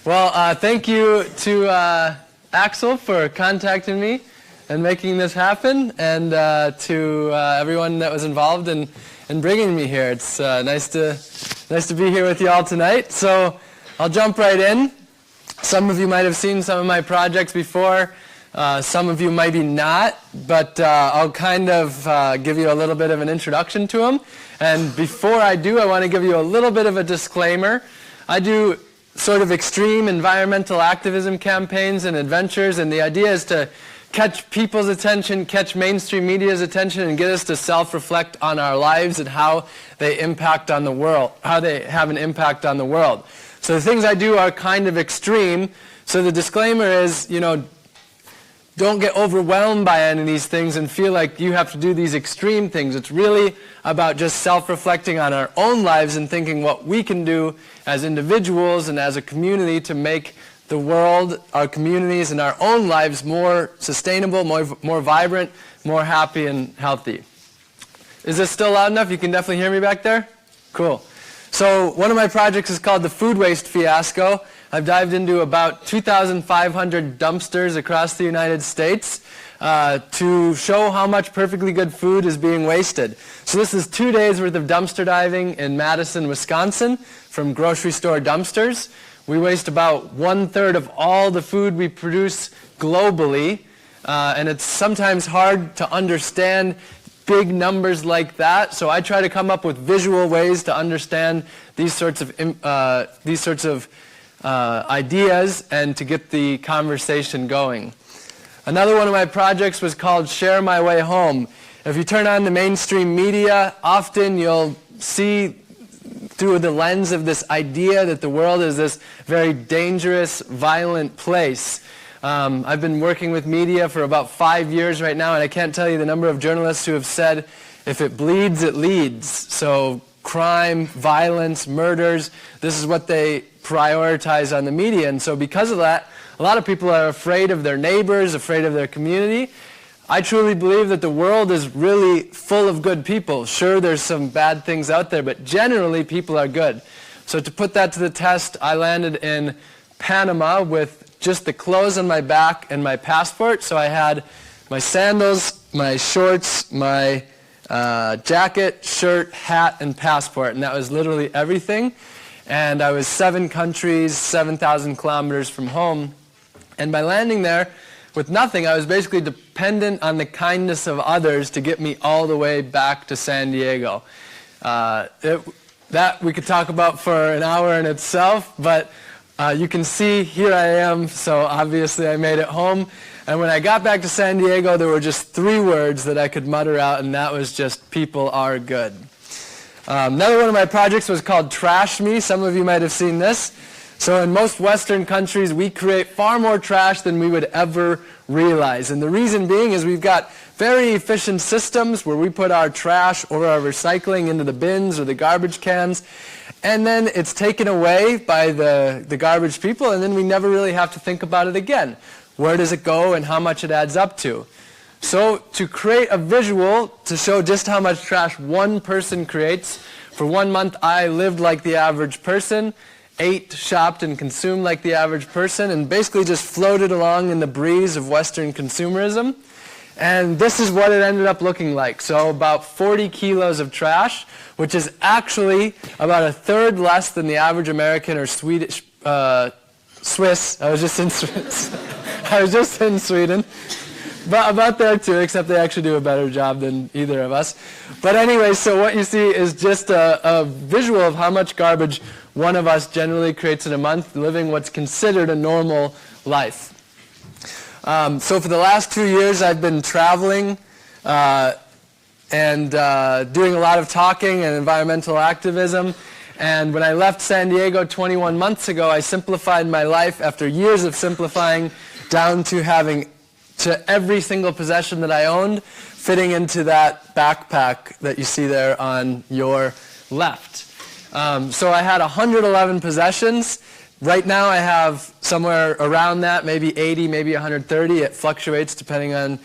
Well, thank you to Axel for contacting me and making this happen, and to everyone that was involved in bringing me here. It's nice to be here with you all tonight. So I'll jump right in. Some of you might have seen some of my projects before. Some of you maybe not, but I'll kind of give you a little bit of an introduction to them. And before I do, I want to give you a little bit of a disclaimer. I do sort of extreme environmental activism campaigns and adventures, and the idea is to catch people's attention, catch mainstream media's attention, and get us to self-reflect on our lives and how they impact on the world, how they have an impact on the world. So the things I do are kind of extreme. So the disclaimer is, don't get overwhelmed by any of these things and feel like you have to do these extreme things. It's really about just self-reflecting on our own lives and thinking what we can do as individuals and as a community to make the world, our communities, and our own lives more sustainable, more vibrant, more happy and healthy. Is this still loud enough? You can definitely hear me back there? Cool. So one of my projects is called the Food Waste Fiasco. I've dived into about 2,500 dumpsters across the United States to show how much perfectly good food is being wasted. So this is 2 days worth of dumpster diving in Madison, Wisconsin, from grocery store dumpsters. We waste about 1/3 of all the food we produce globally, and it's sometimes hard to understand big numbers like that. So I try to come up with visual ways to understand these sorts of ideas and to get the conversation going. Another one of my projects was called Share My Way Home. If you turn on the mainstream media, often you'll see through the lens of this idea that the world is this very dangerous, violent place. I've been working with media for about 5 years right now, and I can't tell you the number of journalists who have said, if it bleeds, it leads. So crime, violence, murders, this is what they prioritize on the media. And so because of that, a lot of people are afraid of their neighbors, afraid of their community. I truly believe that the world is really full of good people. Sure, there's some bad things out there, but generally people are good. So to put that to the test, I landed in Panama with just the clothes on my back and my passport. So I had my sandals, my shorts, my jacket, shirt, hat, and passport, and that was literally everything. And I was 7 countries, 7,000 kilometers from home. And by landing there with nothing, I was basically dependent on the kindness of others to get me all the way back to San Diego. That we could talk about for an hour in itself, but you can see here I am, so obviously I made it home. And when I got back to San Diego, there were just 3 words that I could mutter out, and that was just, people are good. Another one of my projects was called Trash Me. Some of you might have seen this. So in most Western countries, we create far more trash than we would ever realize. And the reason being is we've got very efficient systems where we put our trash or our recycling into the bins or the garbage cans, and then it's taken away by the garbage people, and then we never really have to think about it again. Where does it go and how much it adds up to? So to create a visual to show just how much trash one person creates, for 1 month I lived like the average person, ate, shopped, and consumed like the average person, and basically just floated along in the breeze of Western consumerism. And this is what it ended up looking like. So about 40 kilos of trash, which is actually about 1/3 less than the average American or Swedish, Swiss. I was just in Sweden. But about there too, except they actually do a better job than either of us. But anyway, so what you see is just a visual of how much garbage one of us generally creates in a month, living what's considered a normal life. So for the last 2 years, I've been traveling and doing a lot of talking and environmental activism. And when I left San Diego 21 months ago, I simplified my life after years of simplifying down to having every single possession that I owned fitting into that backpack that you see there on your left. So I had 111 possessions. Right now I have somewhere around that, maybe 80, maybe 130. It fluctuates depending on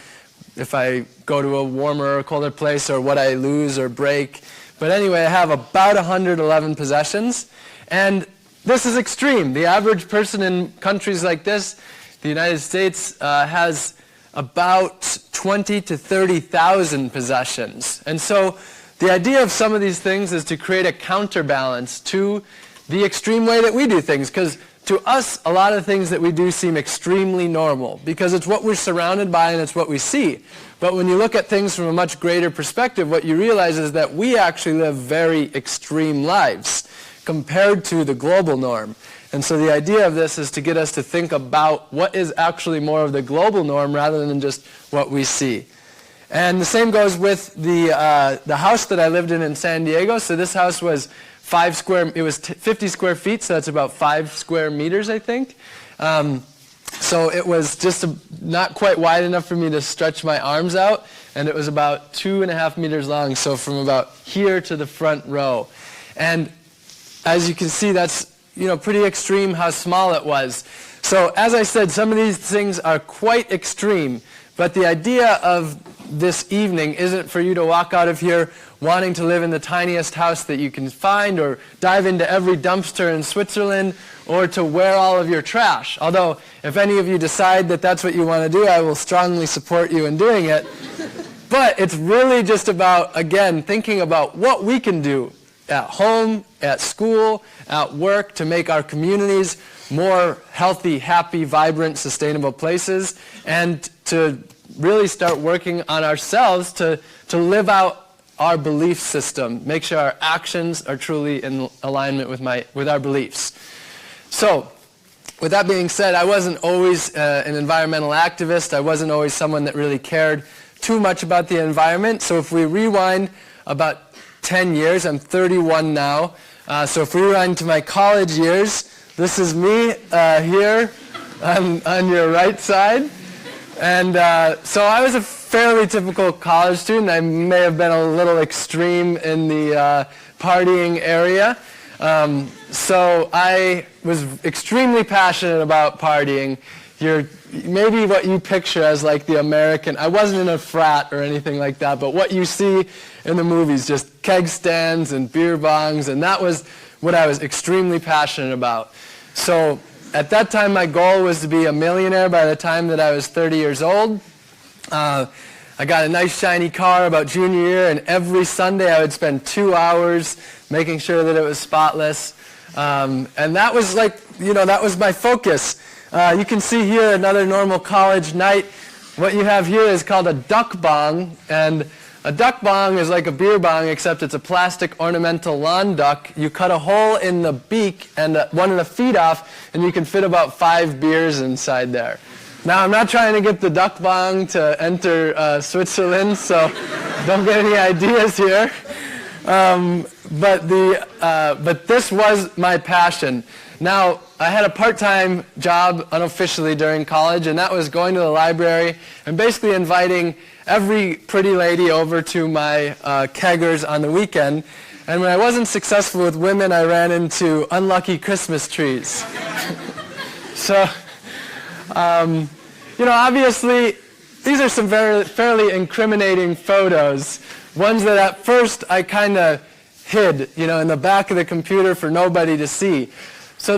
if I go to a warmer or colder place or what I lose or break. But anyway, I have about 111 possessions. And this is extreme. The average person in countries like this, the United States, has about 20 to 30,000 possessions. And so the idea of some of these things is to create a counterbalance to the extreme way that we do things, because to us, a lot of things that we do seem extremely normal, because it's what we're surrounded by and it's what we see. But when you look at things from a much greater perspective, what you realize is that we actually live very extreme lives compared to the global norm. And so the idea of this is to get us to think about what is actually more of the global norm rather than just what we see. And the same goes with the house that I lived in San Diego. So this house was 50 square feet, so that's about 5 square meters, I think. So it was just not quite wide enough for me to stretch my arms out, and it was about 2.5 meters long, so from about here to the front row. And as you can see, that's pretty extreme how small it was. So as I said, some of these things are quite extreme, but the idea of this evening isn't for you to walk out of here wanting to live in the tiniest house that you can find, or dive into every dumpster in Switzerland, or to wear all of your trash. Although, if any of you decide that that's what you want to do, I will strongly support you in doing it. But it's really just about, again, thinking about what we can do at home, at school, at work, to make our communities more healthy, happy, vibrant, sustainable places, and to really start working on ourselves to live out our belief system, make sure our actions are truly in alignment with our beliefs. So, with that being said, I wasn't always an environmental activist. I wasn't always someone that really cared too much about the environment. So if we rewind about 10 years, I'm 31 now. So if we rewind to my college years, this is me here on your right side. And so I was a fairly typical college student. I may have been a little extreme in the partying area. So I was extremely passionate about partying. Maybe what you picture as like the American, I wasn't in a frat or anything like that, but what you see in the movies, just keg stands and beer bongs, and that was what I was extremely passionate about. So at that time, my goal was to be a millionaire by the time that I was 30 years old. I got a nice shiny car about junior year, and every Sunday I would spend 2 hours making sure that it was spotless. And that was that was my focus. You can see here another normal college night. What you have here is called a duck bong, and a duck bong is like a beer bong, except it's a plastic ornamental lawn duck. You cut a hole in the beak and one of the feet off, and you can fit about 5 beers inside there. Now, I'm not trying to get the duck bong to enter Switzerland, so don't get any ideas here. But this was my passion. Now, I had a part-time job unofficially during college, and that was going to the library and basically inviting every pretty lady over to my keggers on the weekend. And when I wasn't successful with women, I ran into unlucky Christmas trees. So, obviously, these are some fairly incriminating photos. Ones that at first I kind of hid, in the back of the computer for nobody to see. So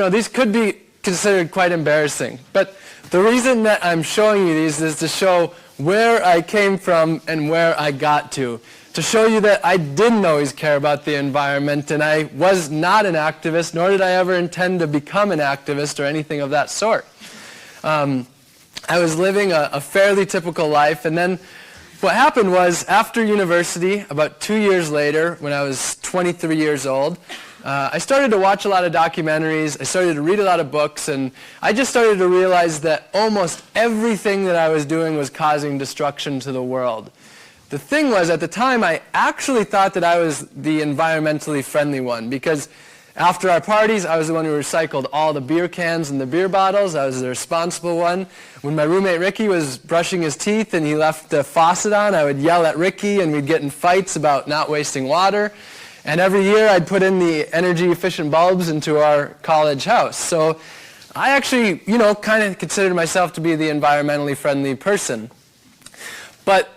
these could be considered quite embarrassing. But the reason that I'm showing you these is to show where I came from and where I got to show you that I didn't always care about the environment, and I was not an activist, nor did I ever intend to become an activist or anything of that sort. I was living a fairly typical life, and then what happened was, after university, about 2 years later, when I was 23 years old, I started to watch a lot of documentaries, I started to read a lot of books, and I just started to realize that almost everything that I was doing was causing destruction to the world. The thing was, at the time, I actually thought that I was the environmentally friendly one, because after our parties, I was the one who recycled all the beer cans and the beer bottles. I was the responsible one. When my roommate Ricky was brushing his teeth and he left the faucet on, I would yell at Ricky, and we'd get in fights about not wasting water. And every year I'd put in the energy-efficient bulbs into our college house. So I actually, kind of considered myself to be the environmentally friendly person. But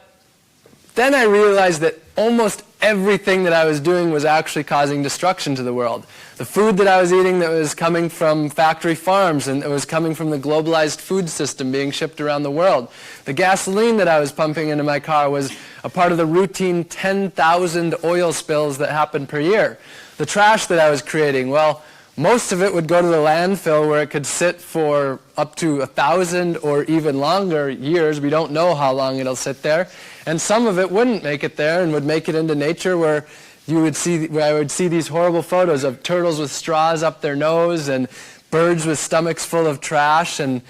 then I realized that almost everything that I was doing was actually causing destruction to the world. The food that I was eating that was coming from factory farms and it was coming from the globalized food system being shipped around the world. The gasoline that I was pumping into my car was a part of the routine 10,000 oil spills that happen per year. The trash that I was creating, well, most of it would go to the landfill where it could sit for up to 1,000 or even longer years. We don't know how long it'll sit there. And some of it wouldn't make it there and would make it into nature where I would see these horrible photos of turtles with straws up their nose and birds with stomachs full of trash, and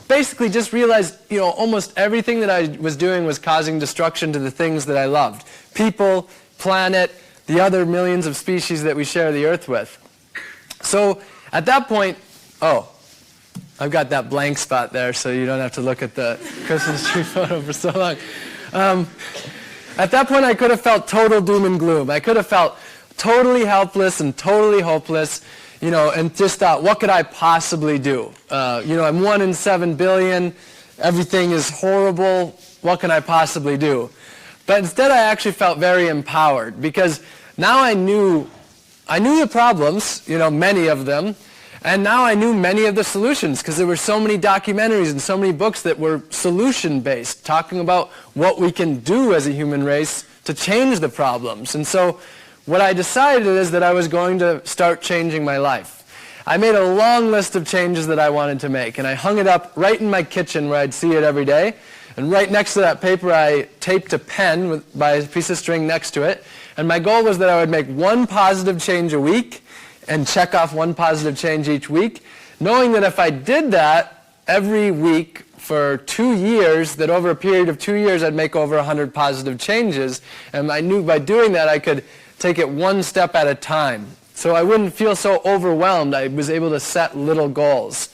basically just realized, almost everything that I was doing was causing destruction to the things that I loved. People, planet, the other millions of species that we share the earth with. So at that point, I've got that blank spot there so you don't have to look at the Christmas tree photo for so long. At that point, I could have felt total doom and gloom. I could have felt totally helpless and totally hopeless, and just thought, what could I possibly do? I'm 1 in 7 billion. Everything is horrible. What can I possibly do? But instead, I actually felt very empowered because now I knew the problems, many of them, and now I knew many of the solutions because there were so many documentaries and so many books that were solution-based, talking about what we can do as a human race to change the problems. And so what I decided is that I was going to start changing my life. I made a long list of changes that I wanted to make, and I hung it up right in my kitchen where I'd see it every day. And right next to that paper, I taped a pen by a piece of string next to it. And my goal was that I would make one positive change a week and check off one positive change each week, knowing that if I did that every week for 2 years, that over a period of 2 years I'd make over 100 positive changes. And I knew by doing that I could take it one step at a time. So I wouldn't feel so overwhelmed. I was able to set little goals.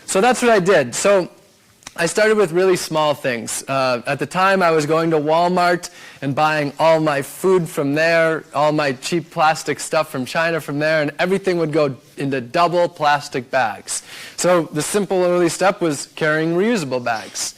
So that's what I did. So I started with really small things. At the time, I was going to Walmart and buying all my food from there, all my cheap plastic stuff from China from there, and everything would go into double plastic bags. So the simple early step was carrying reusable bags.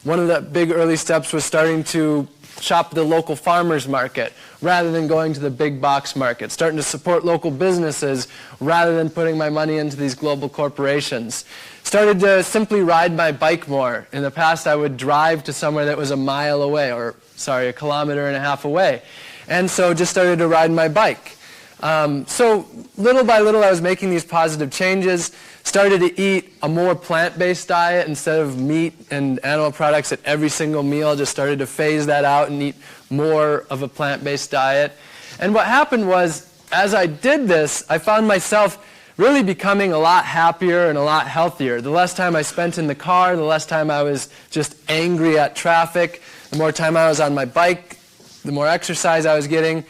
One of the big early steps was starting to shop the local farmers market rather than going to the big box market, starting to support local businesses rather than putting my money into these global corporations. Started to simply ride my bike more. In the past, I would drive to somewhere that was a mile away, or a kilometer and a half away. And so just started to ride my bike. So little by little, I was making these positive changes, started to eat a more plant-based diet instead of meat and animal products at every single meal. Just started to phase that out and eat more of a plant-based diet. And what happened was, as I did this, I found myself really becoming a lot happier and a lot healthier. The less time I spent in the car, the less time I was just angry at traffic, the more time I was on my bike, the more exercise I was getting.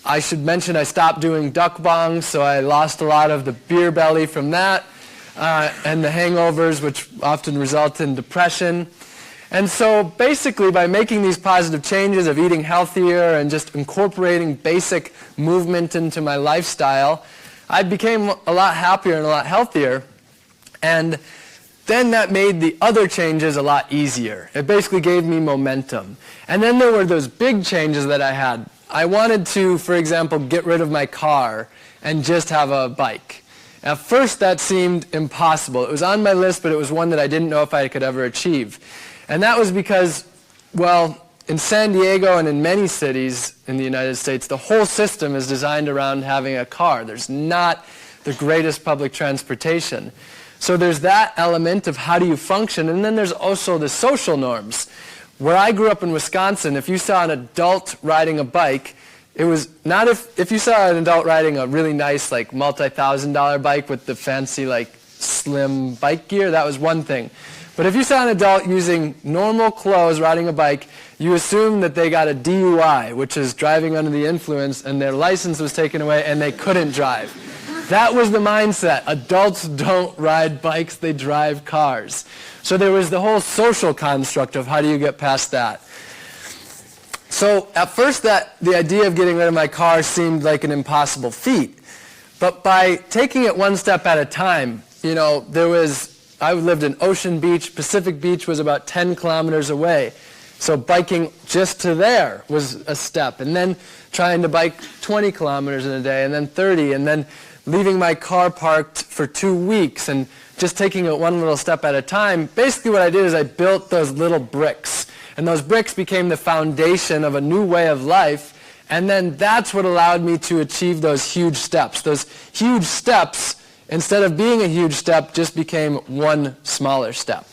I should mention I stopped doing duck bongs, so I lost a lot of the beer belly from that, and the hangovers, which often result in depression. And so basically, by making these positive changes of eating healthier and just incorporating basic movement into my lifestyle, I became a lot happier and a lot healthier. And then that made the other changes a lot easier. It basically gave me momentum. And then there were those big changes that I had. I wanted to, for example, get rid of my car and just have a bike. At first, that seemed impossible. It was on my list, but it was one that I didn't know if I could ever achieve. And that was because, well, in San Diego and in many cities in the United States, the whole system is designed around having a car. There's not the greatest public transportation. So there's that element of how do you function, and then there's also the social norms. Where I grew up in Wisconsin, if you saw an adult riding a bike, it was not if you saw an adult riding a really nice, multi-$1,000 bike with the fancy, slim bike gear, that was one thing. But if you saw an adult using normal clothes riding a bike, you assumed that they got a DUI, which is driving under the influence, and their license was taken away and they couldn't drive. That was the mindset. Adults don't ride bikes, they drive cars. So there was the whole social construct of how do you get past that. So at first the idea of getting rid of my car seemed like an impossible feat. But by taking it one step at a time, I lived in Ocean Beach. Pacific Beach was about 10 kilometers away. So biking just to there was a step, and then trying to bike 20 kilometers in a day, and then 30, and then leaving my car parked for 2 weeks, and just taking it one little step at a time. Basically what I did is I built those little bricks, and those bricks became the foundation of a new way of life, and then that's what allowed me to achieve those huge steps. Those huge steps, instead of being a huge step, just became one smaller step.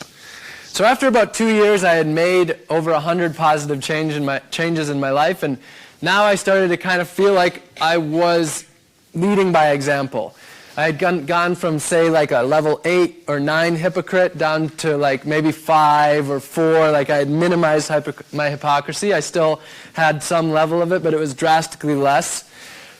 So after about 2 years, I had made over 100 positive changes in my life, and now I started to kind of feel like I was leading by example. I had gone from, say, like a level 8 or 9 hypocrite down to like maybe 5 or 4. Like I had minimized my hypocrisy. I still had some level of it, but it was drastically less.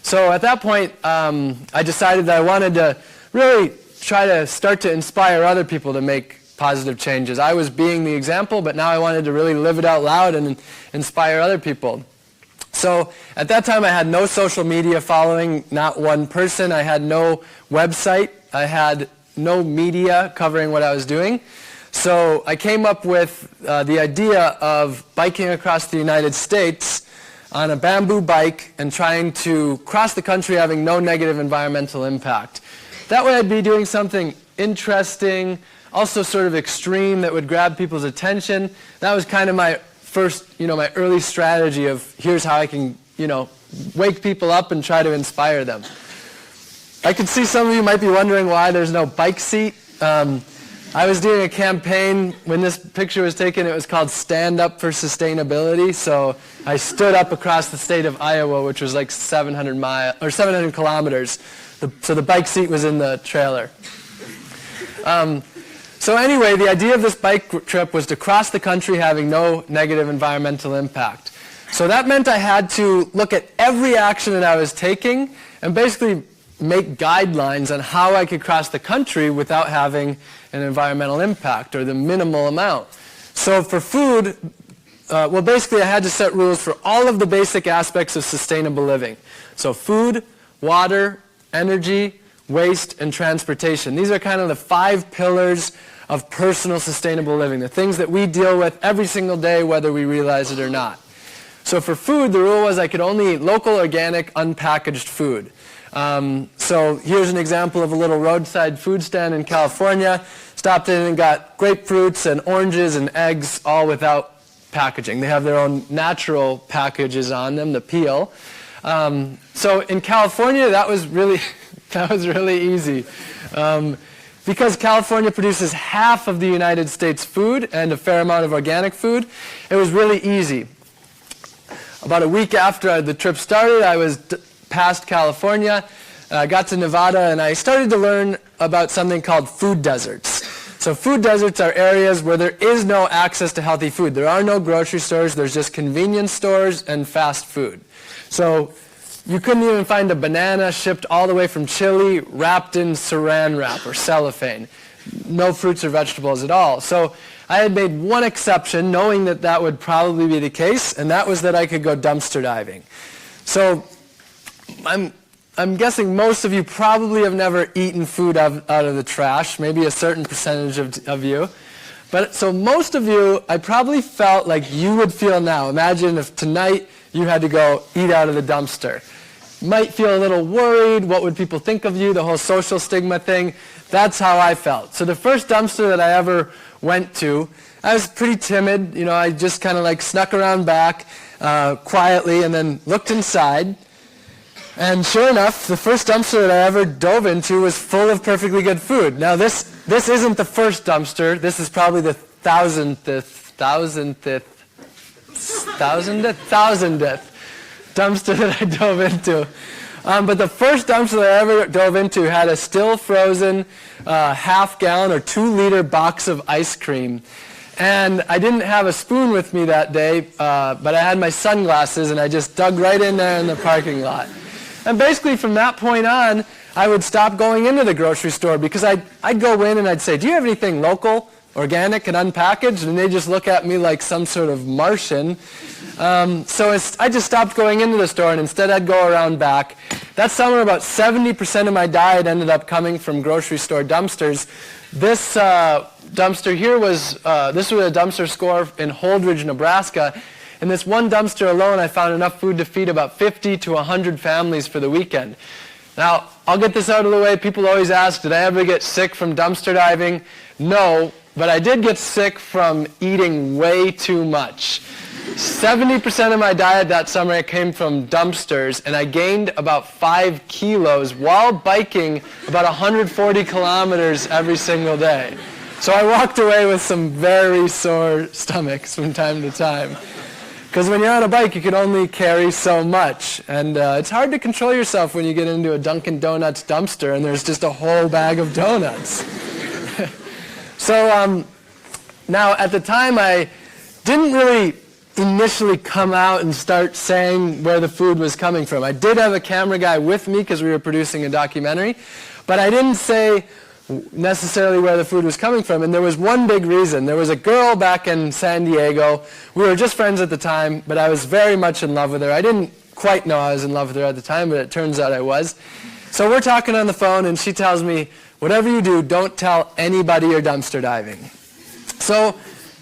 So at that point, I decided that I wanted to really try to start to inspire other people to make positive changes. I was being the example, but now I wanted to really live it out loud and inspire other people. So at that time I had no social media following, not one person. I had no website. I had no media covering what I was doing. So I came up with the idea of biking across the United States on a bamboo bike and trying to cross the country having no negative environmental impact. That way I'd be doing something interesting, also sort of extreme that would grab people's attention. That was kind of my first, my early strategy of here's how I can, wake people up and try to inspire them. I can see some of you might be wondering why there's no bike seat. I was doing a campaign when this picture was taken. It was called Stand Up for Sustainability. So I stood up across the state of Iowa, which was like 700 kilometers. So the bike seat was in the trailer. So anyway, the idea of this bike trip was to cross the country having no negative environmental impact. So that meant I had to look at every action that I was taking and basically make guidelines on how I could cross the country without having an environmental impact or the minimal amount. So for food, basically I had to set rules for all of the basic aspects of sustainable living. So food, water, energy, waste, and transportation. These are kind of the 5 pillars of personal sustainable living, the things that we deal with every single day whether we realize it or not. So for food, the rule was I could only eat local, organic, unpackaged food. So here's an example of a little roadside food stand in California. Stopped in and got grapefruits and oranges and eggs, all without packaging. They have their own natural packages on them, the peel. So in California, that was really easy. Because California produces half of the United States food and a fair amount of organic food, it was really easy. About a week after the trip started, I was past California, got to Nevada, and I started to learn about something called food deserts. So food deserts are areas where there is no access to healthy food. There are no grocery stores, there's just convenience stores and fast food. So you couldn't even find a banana shipped all the way from Chile wrapped in saran wrap or cellophane. No fruits or vegetables at all. So I had made one exception, knowing that that would probably be the case, and that was that I could go dumpster diving. So I'm guessing most of you probably have never eaten food out of the trash, maybe a certain percentage of you. But so most of you, I probably felt like you would feel now. Imagine if tonight you had to go eat out of the dumpster. Might feel a little worried, what would people think of you, the whole social stigma thing. That's how I felt. So the first dumpster that I ever went to, I was pretty timid. I just kind of like snuck around back quietly and then looked inside. And sure enough, the first dumpster that I ever dove into was full of perfectly good food. Now this isn't the first dumpster. This is probably the thousandth dumpster that I dove into. But the first dumpster that I ever dove into had a still frozen half-gallon or 2-liter box of ice cream. And I didn't have a spoon with me that day, but I had my sunglasses, and I just dug right in there in the parking lot. And basically from that point on, I would stop going into the grocery store because I'd go in and I'd say, do you have anything local? organic and unpackaged, and they just look at me like some sort of Martian. I just stopped going into the store, and instead I'd go around back. That summer, about 70% of my diet ended up coming from grocery store dumpsters. This dumpster here this was a dumpster score in Holdridge, Nebraska. In this one dumpster alone, I found enough food to feed about 50 to 100 families for the weekend. Now, I'll get this out of the way. People always ask, did I ever get sick from dumpster diving? No, but I did get sick from eating way too much. 70% of my diet that summer came from dumpsters, and I gained about 5 kilos while biking about 140 kilometers every single day. So I walked away with some very sore stomachs from time to time. Because when you're on a bike, you can only carry so much. And it's hard to control yourself when you get into a Dunkin' Donuts dumpster and there's just a whole bag of donuts. So now, at the time, I didn't really initially come out and start saying where the food was coming from. I did have a camera guy with me because we were producing a documentary, but I didn't say necessarily where the food was coming from, and there was one big reason. There was a girl back in San Diego. We were just friends at the time, but I was very much in love with her. I didn't quite know I was in love with her at the time, but it turns out I was. So we're talking on the phone, and she tells me, whatever you do, don't tell anybody you're dumpster diving. So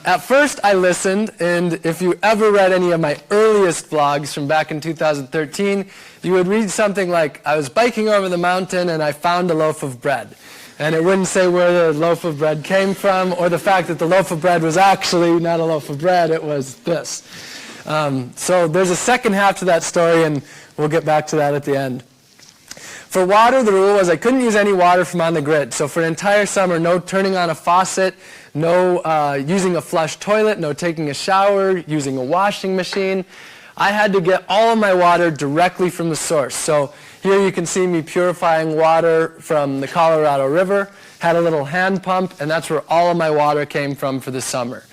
at first I listened, and if you ever read any of my earliest vlogs from back in 2013, you would read something like, I was biking over the mountain and I found a loaf of bread. And it wouldn't say where the loaf of bread came from, or the fact that the loaf of bread was actually not a loaf of bread, it was this. So there's a second half to that story, and we'll get back to that at the end. For water, the rule was I couldn't use any water from on the grid. So for an entire summer, no turning on a faucet, no using a flush toilet, no taking a shower, using a washing machine. I had to get all of my water directly from the source. So here you can see me purifying water from the Colorado River, had a little hand pump, and that's where all of my water came from for the summer.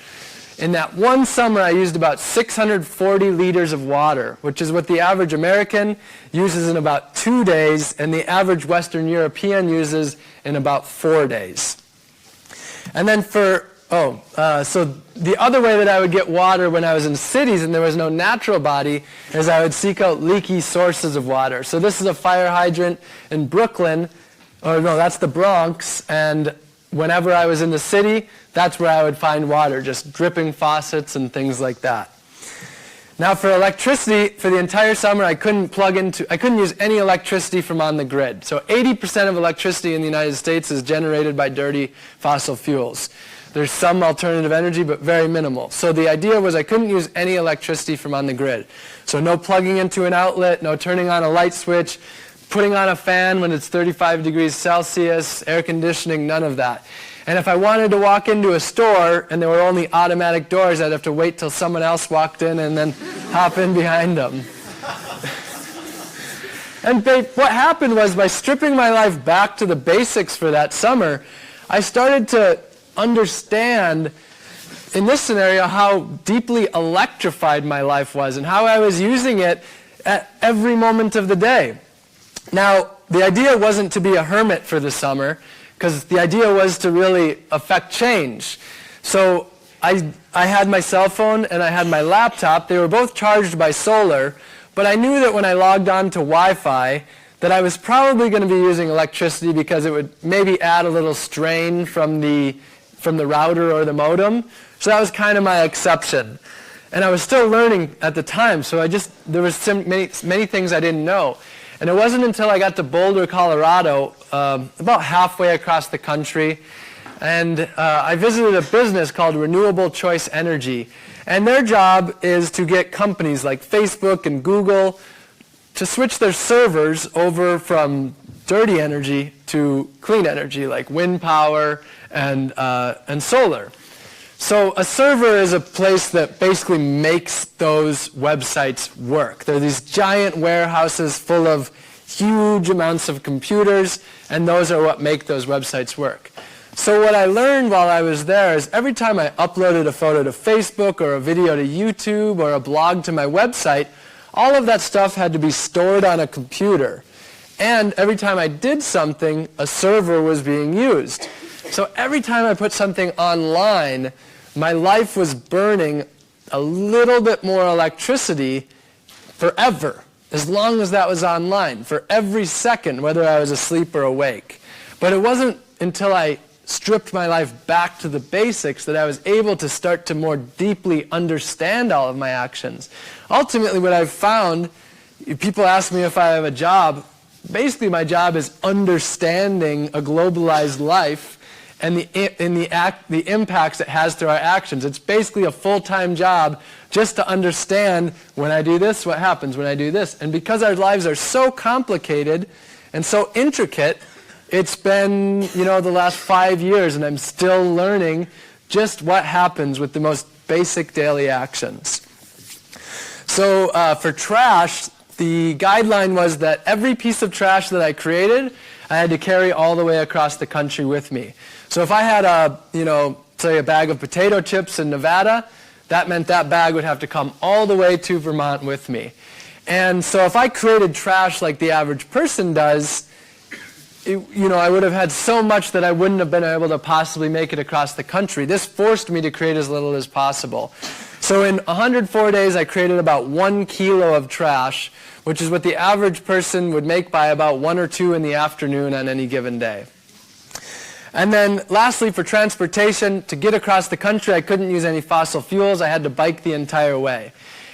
In that one summer, I used about 640 liters of water, which is what the average American uses in about 2 days, and the average Western European uses in about 4 days. And then so the other way that I would get water when I was in cities and there was no natural body is I would seek out leaky sources of water. So this is a fire hydrant in Brooklyn, or no, that's the Bronx, and whenever I was in the city, that's where I would find water, just dripping faucets and things like that. Now for electricity, for the entire summer, I couldn't use any electricity from on the grid. So 80% of electricity in the United States is generated by dirty fossil fuels. There's some alternative energy, but very minimal. So the idea was I couldn't use any electricity from on the grid. So no plugging into an outlet, no turning on a light switch, putting on a fan when it's 35 degrees Celsius, air conditioning, none of that. And if I wanted to walk into a store and there were only automatic doors, I'd have to wait till someone else walked in and then hop in behind them. And what happened was, by stripping my life back to the basics for that summer, I started to understand in this scenario how deeply electrified my life was and how I was using it at every moment of the day. Now, the idea wasn't to be a hermit for the summer, because the idea was to really affect change. So I had my cell phone and I had my laptop. They were both charged by solar, but I knew that when I logged on to Wi-Fi that I was probably going to be using electricity because it would maybe add a little strain from the router or the modem. So that was kind of my exception. And I was still learning at the time, so there was many things I didn't know. And it wasn't until I got to Boulder, Colorado, about halfway across the country, and I visited a business called Renewable Choice Energy. And their job is to get companies like Facebook and Google to switch their servers over from dirty energy to clean energy, like wind power and solar. So a server is a place that basically makes those websites work. They're these giant warehouses full of huge amounts of computers, and those are what make those websites work. So what I learned while I was there is every time I uploaded a photo to Facebook or a video to YouTube or a blog to my website, all of that stuff had to be stored on a computer. And every time I did something, a server was being used. So every time I put something online, my life was burning a little bit more electricity forever, as long as that was online, for every second, whether I was asleep or awake. But it wasn't until I stripped my life back to the basics that I was able to start to more deeply understand all of my actions. Ultimately, what I've found, people ask me if I have a job, basically my job is understanding a globalized life and the impacts it has through our actions. It's basically a full-time job just to understand, when I do this, what happens when I do this. And because our lives are so complicated and so intricate, it's been, the last 5 years, and I'm still learning just what happens with the most basic daily actions. So for trash, the guideline was that every piece of trash that I created, I had to carry all the way across the country with me. So if I had say a bag of potato chips in Nevada, that meant that bag would have to come all the way to Vermont with me. And so if I created trash like the average person does, I would have had so much that I wouldn't have been able to possibly make it across the country. This forced me to create as little as possible. So in 104 days, I created about 1 kilo of trash, which is what the average person would make by about 1 or 2 in the afternoon on any given day. And then lastly, for transportation, to get across the country, I couldn't use any fossil fuels. I had to bike the entire way.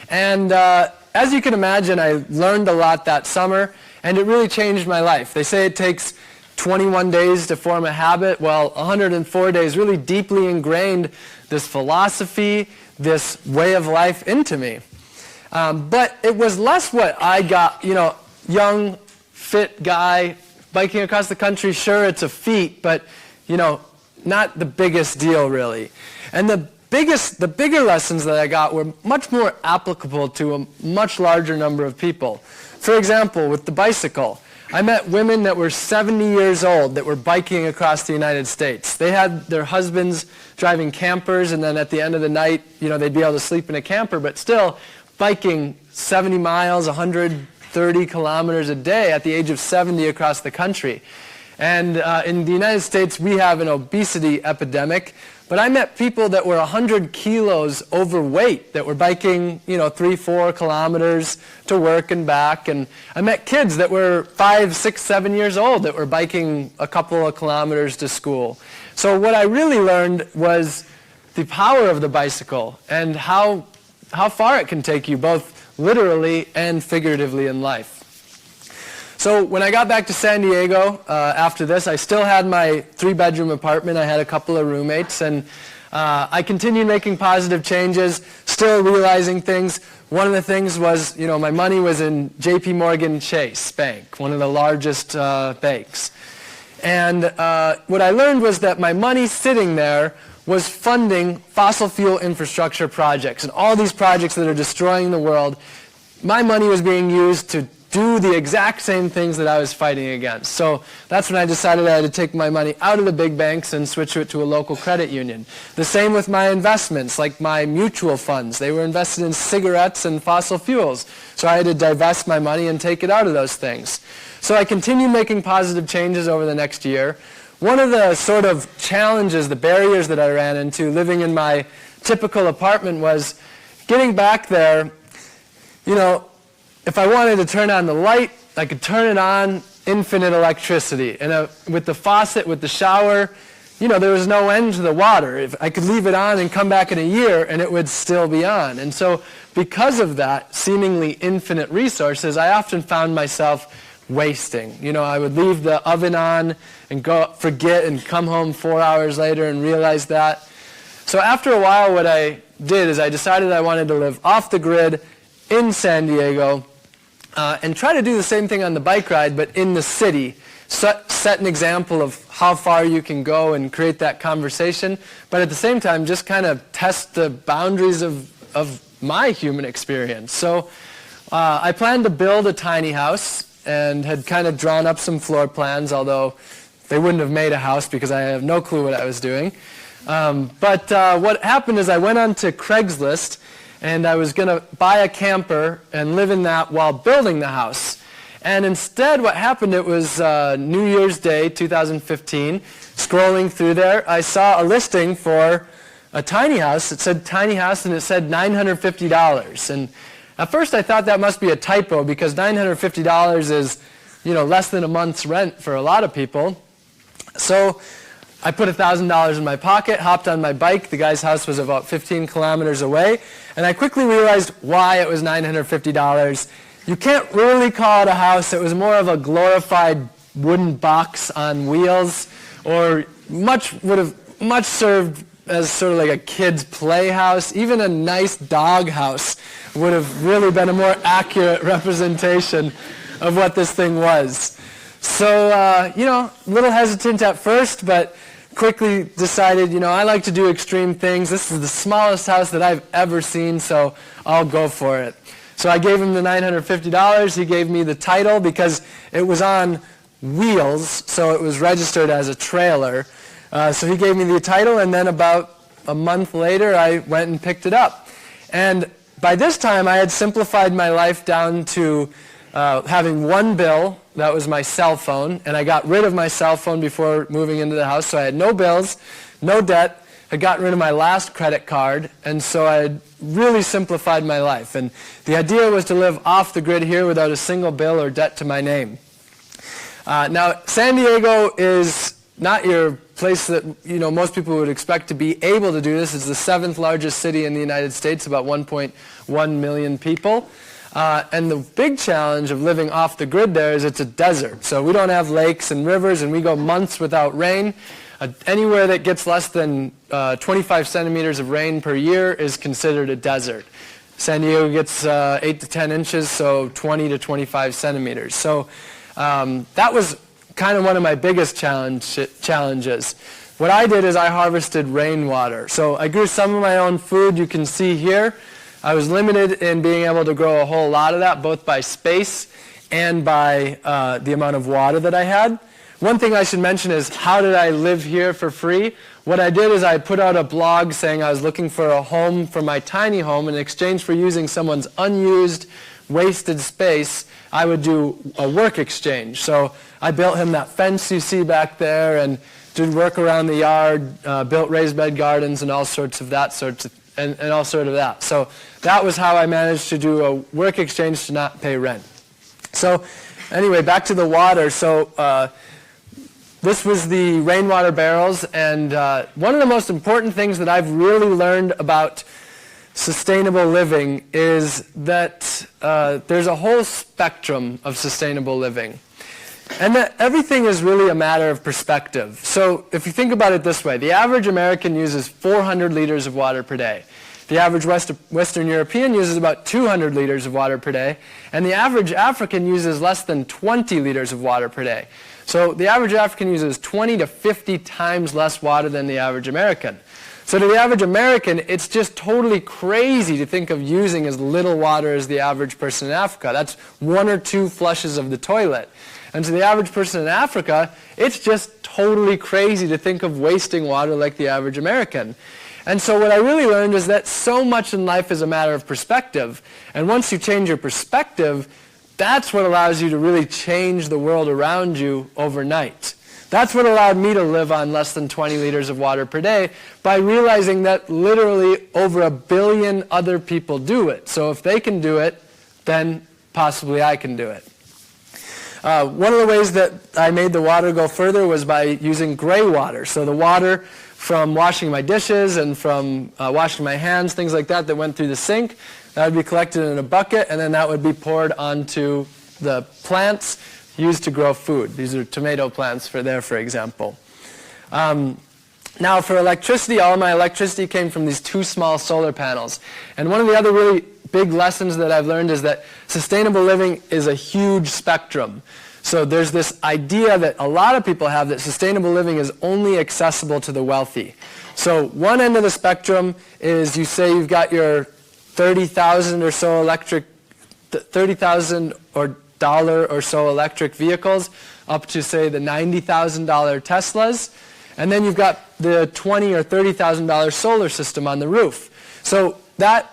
And as you can imagine, I learned a lot that summer, and it really changed my life. They say it takes 21 days to form a habit. Well, 104 days really deeply ingrained this philosophy, this way of life into me. But it was less what I got, young, fit guy, biking across the country. Sure, it's a feat, but, not the biggest deal, really. And the bigger lessons that I got were much more applicable to a much larger number of people. For example, with the bicycle, I met women that were 70 years old that were biking across the United States. They had their husbands driving campers, and then at the end of the night, they'd be able to sleep in a camper, but still biking 70 miles, 130 kilometers a day at the age of 70 across the country. And in the United States, we have an obesity epidemic, but I met people that were 100 kilos overweight that were biking, 3, 4 kilometers to work and back. And I met kids that were 5, 6, 7 years old that were biking a couple of kilometers to school. So what I really learned was the power of the bicycle and how far it can take you, both literally and figuratively in life. So when I got back to San Diego after this, I still had my 3-bedroom apartment. I had a couple of roommates, and I continued making positive changes, still realizing things. One of the things was, my money was in JP Morgan Chase Bank, one of the largest banks. And what I learned was that my money sitting there was funding fossil fuel infrastructure projects. And all these projects that are destroying the world, my money was being used to do the exact same things that I was fighting against. So that's when I decided I had to take my money out of the big banks and switch it to a local credit union. The same with my investments, like my mutual funds. They were invested in cigarettes and fossil fuels. So I had to divest my money and take it out of those things. So I continued making positive changes over the next year. One of the sort of challenges, the barriers that I ran into living in my typical apartment was getting back there, if I wanted to turn on the light, I could turn it on, infinite electricity. And with the faucet, with the shower, there was no end to the water. If I could leave it on and come back in a year, and it would still be on. And so because of that seemingly infinite resources, I often found myself wasting. I would leave the oven on and forget and come home 4 hours later and realize that. So after a while, what I did is I decided I wanted to live off the grid in San Diego, and try to do the same thing on the bike ride, but in the city. Set an example of how far you can go and create that conversation, but at the same time, just kind of test the boundaries of my human experience. So I planned to build a tiny house and had kind of drawn up some floor plans, although they wouldn't have made a house because I have no clue what I was doing. But what happened is I went on to Craigslist, and I was going to buy a camper and live in that while building the house. And instead what happened, it was New Year's Day 2015, scrolling through there, I saw a listing for a tiny house. It said tiny house and it said $950. And at first I thought that must be a typo because $950 is, you know, less than a month's rent for a lot of people. So I put $1,000 in my pocket, hopped on my bike. The guy's house was about 15 kilometers away. And I quickly realized why it was $950. You can't really call it a house. It was more of a glorified wooden box on wheels, or would have much served as sort of like a kid's playhouse. Even a nice dog house would have really been a more accurate representation of what this thing was. So, you know, a little hesitant at first, but quickly decided, you know, I like to do extreme things. This is the smallest house that I've ever seen, so I'll go for it. So I gave him the $950. He gave me the title because it was on wheels, so it was registered as a trailer. So he gave me the title, and then about a month later, I went and picked it up. And by this time, I had simplified my life down to having one bill. That was my cell phone, and I got rid of my cell phone before moving into the house, so I had no bills, no debt. I got rid of my last credit card, and so I had really simplified my life. And the idea was to live off the grid here without a single bill or debt to my name. Now, San Diego is not your place that, you know, most people would expect to be able to do this. It's the 7th largest city in the United States, about 1.1 million people. And the big challenge of living off the grid there is it's a desert. So we don't have lakes and rivers, and we go months without rain. Anywhere that gets less than 25 centimeters of rain per year is considered a desert. San Diego gets 8 to 10 inches, so 20 to 25 centimeters. So that was kind of one of my biggest challenges. What I did is I harvested rainwater. So I grew some of my own food. You can see here. I was limited in being able to grow a whole lot of that, both by space and by the amount of water that I had. One thing I should mention is, how did I live here for free? What I did is I put out a blog saying I was looking for a home for my tiny home. In exchange for using someone's unused, wasted space, I would do a work exchange. So I built him that fence you see back there and did work around the yard, built raised bed gardens and all sorts of that and all sort of that. So that was how I managed to do a work exchange to not pay rent. So anyway, back to the water. So this was the rainwater barrels, and one of the most important things that I've really learned about sustainable living is that there's a whole spectrum of sustainable living. And that everything is really a matter of perspective. So if you think about it this way, the average American uses 400 liters of water per day. The average Western European uses about 200 liters of water per day. And the average African uses less than 20 liters of water per day. So the average African uses 20 to 50 times less water than the average American. So to the average American, it's just totally crazy to think of using as little water as the average person in Africa. That's 1 or 2 flushes of the toilet. And to the average person in Africa, it's just totally crazy to think of wasting water like the average American. And so what I really learned is that so much in life is a matter of perspective. And once you change your perspective, that's what allows you to really change the world around you overnight. That's what allowed me to live on less than 20 liters of water per day, by realizing that literally over 1 billion other people do it. So if they can do it, then possibly I can do it. One of the ways that I made the water go further was by using gray water. So the water from washing my dishes and from washing my hands, things like that went through the sink, that would be collected in a bucket, and then that would be poured onto the plants used to grow food. These are tomato plants for example. Now for electricity, all of my electricity came from these 2 small solar panels. And one of the other really big lessons that I've learned is that sustainable living is a huge spectrum. So there's this idea that a lot of people have that sustainable living is only accessible to the wealthy. So one end of the spectrum is, you say you've got your 30,000 or so electric, 30,000 or dollar or so electric vehicles, up to say the $90,000 Teslas, and then you've got the $20,000 or $30,000 solar system on the roof. So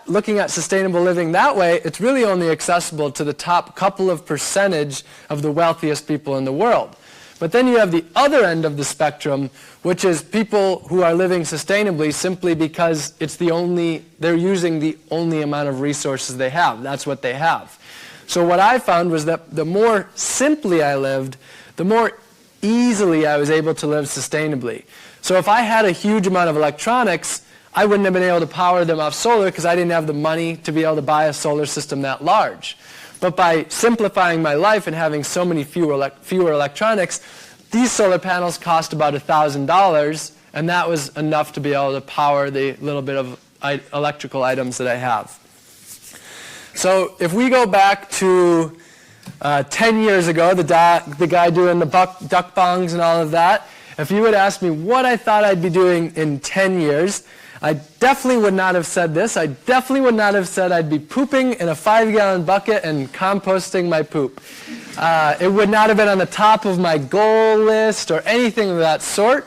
looking at sustainable living that way, it's really only accessible to the top couple of percentage of the wealthiest people in the world. But then you have the other end of the spectrum, which is people who are living sustainably simply because they're using the only amount of resources they have. That's what they have. So what I found was that the more simply I lived, the more easily I was able to live sustainably. So if I had a huge amount of electronics, I wouldn't have been able to power them off solar because I didn't have the money to be able to buy a solar system that large. But by simplifying my life and having so many fewer electronics, these solar panels cost about $1,000, and that was enough to be able to power the little bit of electrical items that I have. So if we go back to 10 years ago, the guy doing the duck bongs and all of that, if you would ask me what I thought I'd be doing in 10 years, I definitely would not have said this. I definitely would not have said I'd be pooping in a 5-gallon bucket and composting my poop. It would not have been on the top of my goal list or anything of that sort.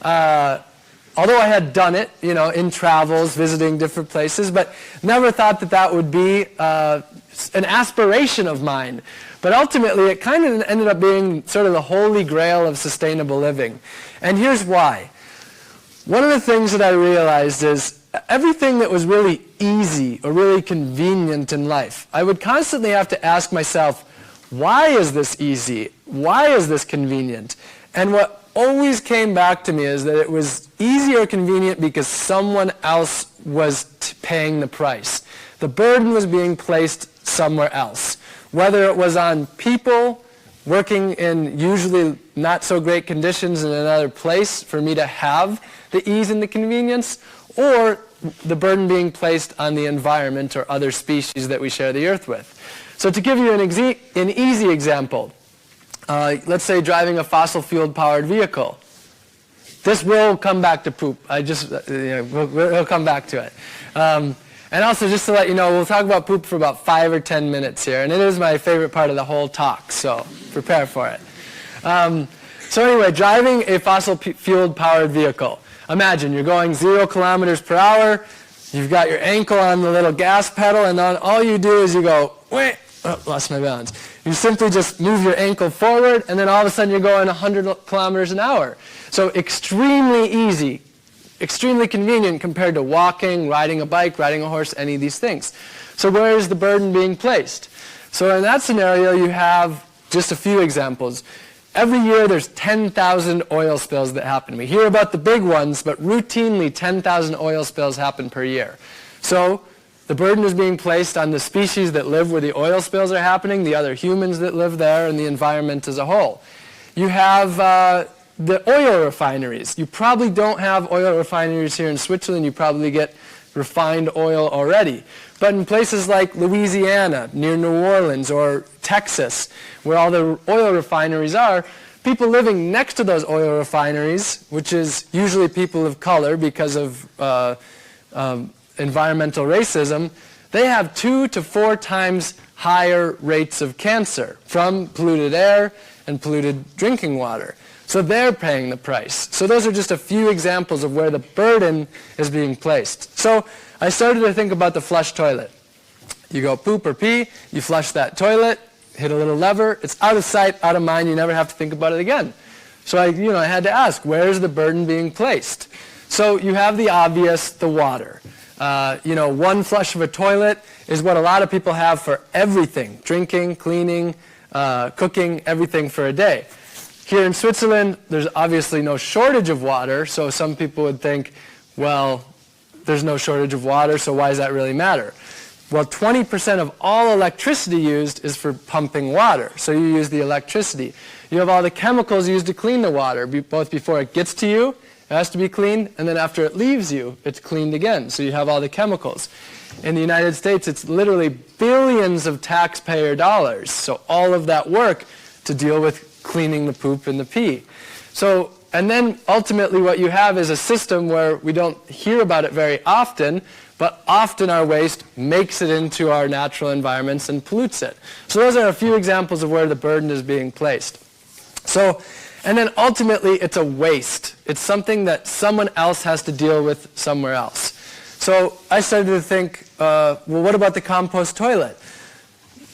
Although I had done it, in travels, visiting different places, but never thought that that would be an aspiration of mine. But ultimately, it kind of ended up being sort of the holy grail of sustainable living. And here's why. One of the things that I realized is everything that was really easy or really convenient in life, I would constantly have to ask myself, why is this easy? Why is this convenient? And what always came back to me is that it was easy or convenient because someone else was paying the price. The burden was being placed somewhere else. Whether it was on people working in usually not so great conditions in another place for me to have the ease and the convenience, or the burden being placed on the environment or other species that we share the earth with. So to give you an easy example, let's say driving a fossil fuel powered vehicle. This will come back to poop. We'll come back to it. And also, just to let you know, we'll talk about poop for about 5 or 10 minutes here, and it is my favorite part of the whole talk, so prepare for it. So anyway, driving a fossil fuel powered vehicle. Imagine you're going 0 kilometers per hour, you've got your ankle on the little gas pedal, and then all you do is you go, wait, oh, lost my balance. You simply just move your ankle forward, and then all of a sudden you're going 100 kilometers an hour. So extremely easy, extremely convenient compared to walking, riding a bike, riding a horse, any of these things. So where is the burden being placed? So in that scenario, you have just a few examples. Every year there's 10,000 oil spills that happen. We hear about the big ones, but routinely 10,000 oil spills happen per year. So the burden is being placed on the species that live where the oil spills are happening, the other humans that live there, and the environment as a whole. You have the oil refineries. You probably don't have oil refineries here in Switzerland. You probably get refined oil already. But in places like Louisiana, near New Orleans, or Texas, where all the oil refineries are, people living next to those oil refineries, which is usually people of color because of environmental racism, they have 2 to 4 times higher rates of cancer from polluted air and polluted drinking water. So they're paying the price. So those are just a few examples of where the burden is being placed. So I started to think about the flush toilet. You go poop or pee, you flush that toilet, hit a little lever, it's out of sight, out of mind, you never have to think about it again. So I had to ask, where is the burden being placed? So you have the obvious, the water. One flush of a toilet is what a lot of people have for everything, drinking, cleaning, cooking, everything for a day. Here in Switzerland, there's obviously no shortage of water, so some people would think, well, there's no shortage of water, so why does that really matter? Well, 20% of all electricity used is for pumping water, so you use the electricity. You have all the chemicals used to clean the water, both before it gets to you, it has to be cleaned, and then after it leaves you, it's cleaned again, so you have all the chemicals. In the United States, it's literally billions of taxpayer dollars, so all of that work to deal with cleaning the poop and the pee. So, and then ultimately what you have is a system where we don't hear about it very often, but often our waste makes it into our natural environments and pollutes it. So those are a few examples of where the burden is being placed. So, and then ultimately it's a waste. It's something that someone else has to deal with somewhere else. So I started to think, well, what about the compost toilet?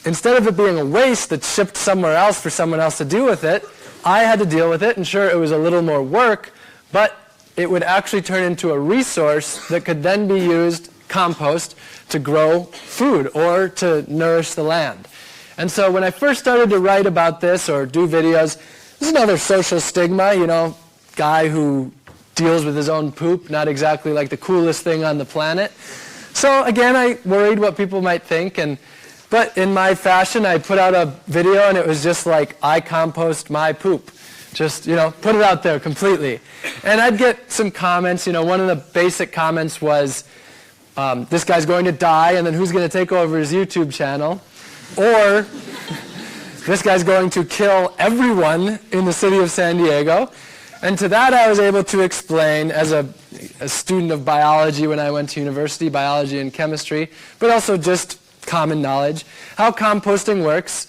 Instead of it being a waste that's shipped somewhere else for someone else to deal with it, I had to deal with it, and sure, it was a little more work, but it would actually turn into a resource that could then be used, compost, to grow food or to nourish the land. And so when I first started to write about this or do videos, this is another social stigma, you know, guy who deals with his own poop, not exactly like the coolest thing on the planet. So again, I worried what people might think, but in my fashion, I put out a video and it was just like, I compost my poop. Just, you know, put it out there completely. And I'd get some comments, you know, one of the basic comments was, this guy's going to die, and then who's going to take over his YouTube channel? Or, this guy's going to kill everyone in the city of San Diego. And to that I was able to explain, as a student of biology when I went to university, biology and chemistry, but also just common knowledge, how composting works.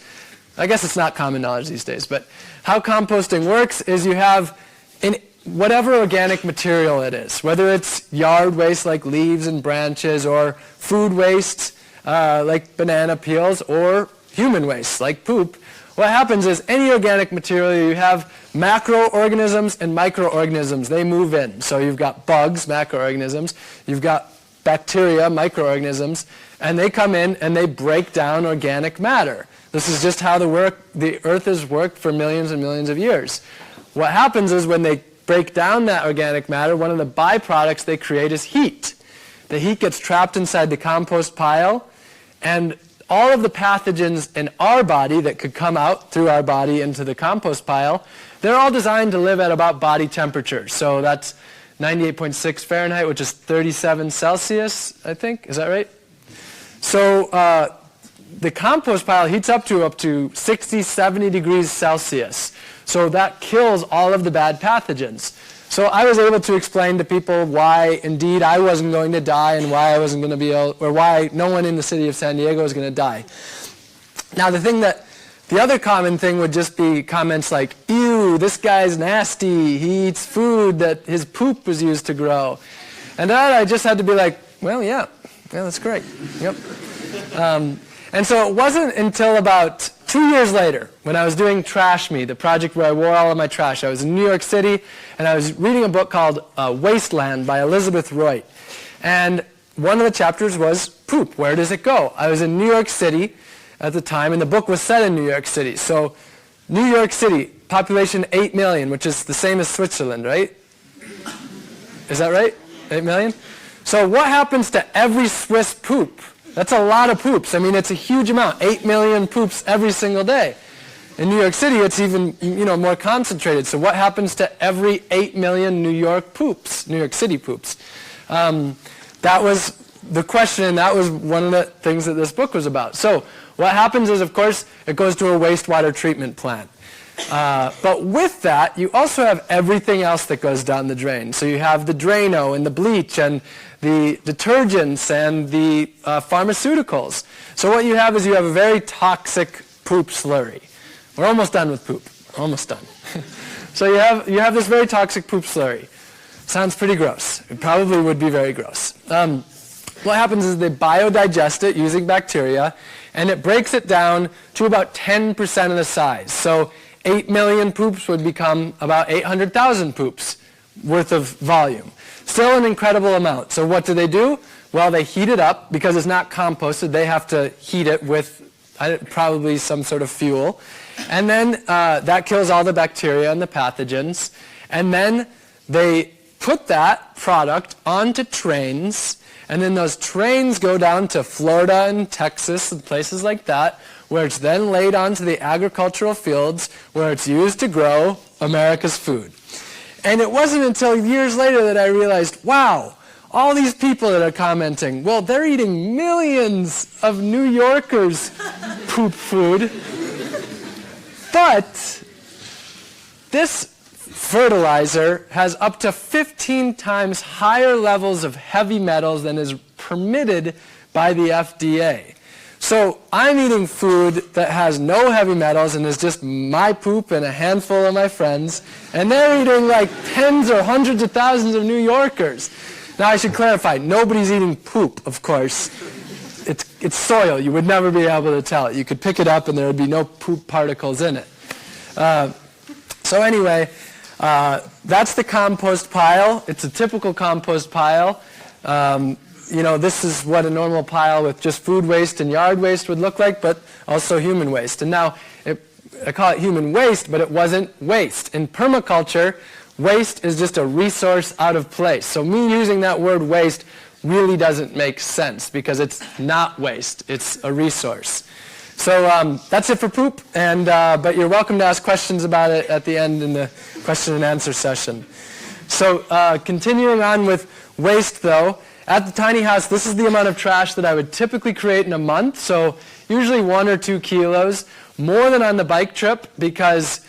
I guess it's not common knowledge these days, but how composting works is you have in whatever organic material it is, whether it's yard waste like leaves and branches, or food waste like banana peels, or human waste like poop, what happens is any organic material, you have macroorganisms and microorganisms. They move in. So you've got bugs, macroorganisms. You've got bacteria, microorganisms. And they come in and they break down organic matter. This is just how the earth has worked for millions and millions of years. What happens is when they break down that organic matter, one of the byproducts they create is heat. The heat gets trapped inside the compost pile, and all of the pathogens in our body that could come out through our body into the compost pile, they're all designed to live at about body temperature. So that's 98.6 Fahrenheit, which is 37 Celsius, I think. Is that right? So the compost pile heats up to 60, 70 degrees Celsius. So that kills all of the bad pathogens. So I was able to explain to people why, indeed, I wasn't going to die, and why I wasn't going to be able, or why no one in the city of San Diego was going to die. Now, the other common thing would just be comments like, ew, this guy's nasty, he eats food that his poop was used to grow. And that I just had to be like, well, yeah, that's great. Yep. And so it wasn't until about 2 years later, when I was doing Trash Me, the project where I wore all of my trash. I was in New York City, and I was reading a book called Wasteland by Elizabeth Roy. And one of the chapters was poop. Where does it go? I was in New York City at the time, and the book was set in New York City. So New York City, population 8 million, which is the same as Switzerland, right? Is that right? 8 million? So what happens to every Swiss poop? That's a lot of poops. I mean, it's a huge amount. 8 million poops every single day. In New York City, it's even, more concentrated. So what happens to every 8 million New York poops, New York City poops? That was the question, and that was one of the things that this book was about. So what happens is, of course, it goes to a wastewater treatment plant. But with that, you also have everything else that goes down the drain. So you have the Drano and the bleach and the detergents and the pharmaceuticals. So what you have is you have a very toxic poop slurry. We're almost done with poop. Almost done. So you have this very toxic poop slurry. Sounds pretty gross. It probably would be very gross. What happens is they biodigest it using bacteria, and it breaks it down to about 10% of the size. So 8 million poops would become about 800,000 poops worth of volume. Still an incredible amount. So what do? Well, they heat it up. Because it's not composted, they have to heat it with probably some sort of fuel. And then that kills all the bacteria and the pathogens. And then they put that product onto trains, and then those trains go down to Florida and Texas and places like that, where it's then laid onto the agricultural fields where it's used to grow America's food. And it wasn't until years later that I realized, wow, all these people that are commenting, well, they're eating millions of New Yorkers' poop food. But this fertilizer has up to 15 times higher levels of heavy metals than is permitted by the FDA. So I'm eating food that has no heavy metals and is just my poop and a handful of my friends, and they're eating like tens or hundreds of thousands of New Yorkers. Now I should clarify, nobody's eating poop, of course. It's soil. You would never be able to tell it. You could pick it up and there would be no poop particles in it. So anyway, that's the compost pile. It's a typical compost pile. This is what a normal pile with just food waste and yard waste would look like, but also human waste. And now, I call it human waste, but it wasn't waste. In permaculture, waste is just a resource out of place. So me using that word waste really doesn't make sense because it's not waste. It's a resource. So that's it for poop, but you're welcome to ask questions about it at the end in the question and answer session. So continuing on with waste, though, at the tiny house, this is the amount of trash that I would typically create in a month. So usually 1 or 2 kilos, more than on the bike trip because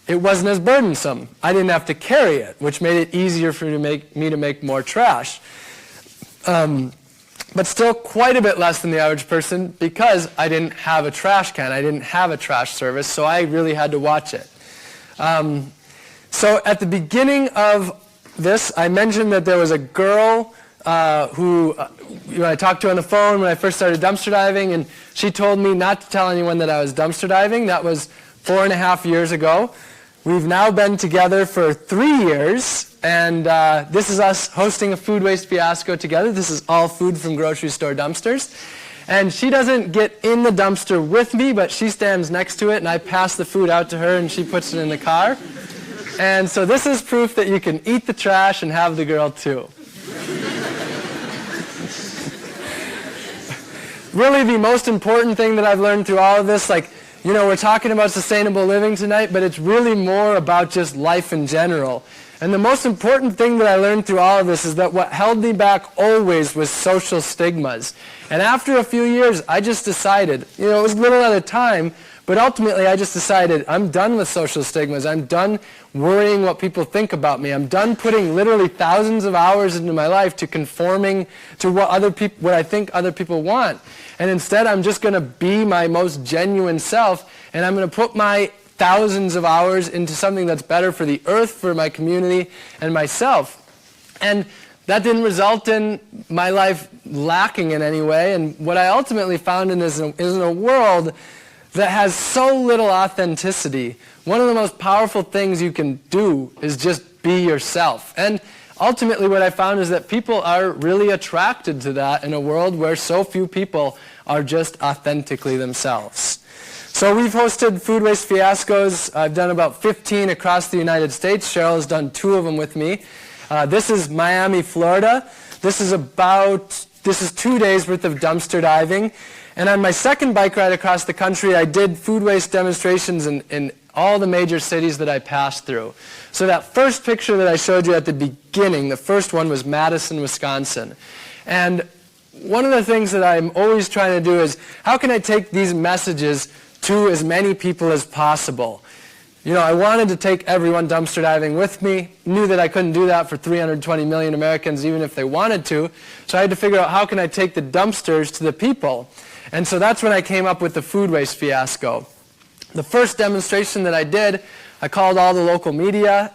it wasn't as burdensome. I didn't have to carry it, which made it easier for me to make more trash. But still quite a bit less than the average person because I didn't have a trash can. I didn't have a trash service, so I really had to watch it. So at the beginning of this, I mentioned that there was a girl who I talked to on the phone when I first started dumpster diving, and she told me not to tell anyone that I was dumpster diving. That was 4.5 years ago. We've now been together for 3 years, and this is us hosting a food waste fiasco together. This is all food from grocery store dumpsters. And she doesn't get in the dumpster with me, but she stands next to it, and I pass the food out to her, and she puts it in the car. And so this is proof that you can eat the trash and have the girl too. Really, the most important thing that I've learned through all of this, we're talking about sustainable living tonight, but it's really more about just life in general. And the most important thing that I learned through all of this is that what held me back always was social stigmas. And after a few years, I just decided, it was little at a time, but ultimately I just decided I'm done with social stigmas. I'm done worrying what people think about me. I'm done putting literally thousands of hours into my life to conforming to what I think other people want. And instead, I'm just going to be my most genuine self, and I'm going to put my thousands of hours into something that's better for the earth, for my community, and myself. And that didn't result in my life lacking in any way. And what I ultimately found is in a world that has so little authenticity, one of the most powerful things you can do is just be yourself. And ultimately what I found is that people are really attracted to that in a world where so few people are just authentically themselves. So we've hosted food waste fiascos. I've done about 15 across the United States. Cheryl has done 2 of them with me. This is Miami, Florida. This is 2 days worth of dumpster diving. And on my second bike ride across the country, I did food waste demonstrations in all the major cities that I passed through. So that first picture that I showed you at the beginning, the first one was Madison, Wisconsin. And one of the things that I'm always trying to do is, how can I take these messages to as many people as possible? I wanted to take everyone dumpster diving with me, knew that I couldn't do that for 320 million Americans even if they wanted to, so I had to figure out how can I take the dumpsters to the people. And so that's when I came up with the food waste fiasco. The first demonstration that I did, I called all the local media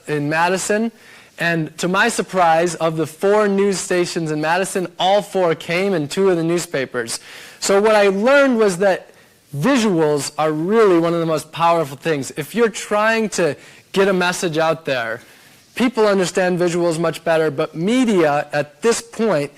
in Madison, and to my surprise, of the 4 news stations in Madison, all 4 came and 2 of the newspapers. So what I learned was that visuals are really one of the most powerful things. If you're trying to get a message out there, people understand visuals much better, but media at this point,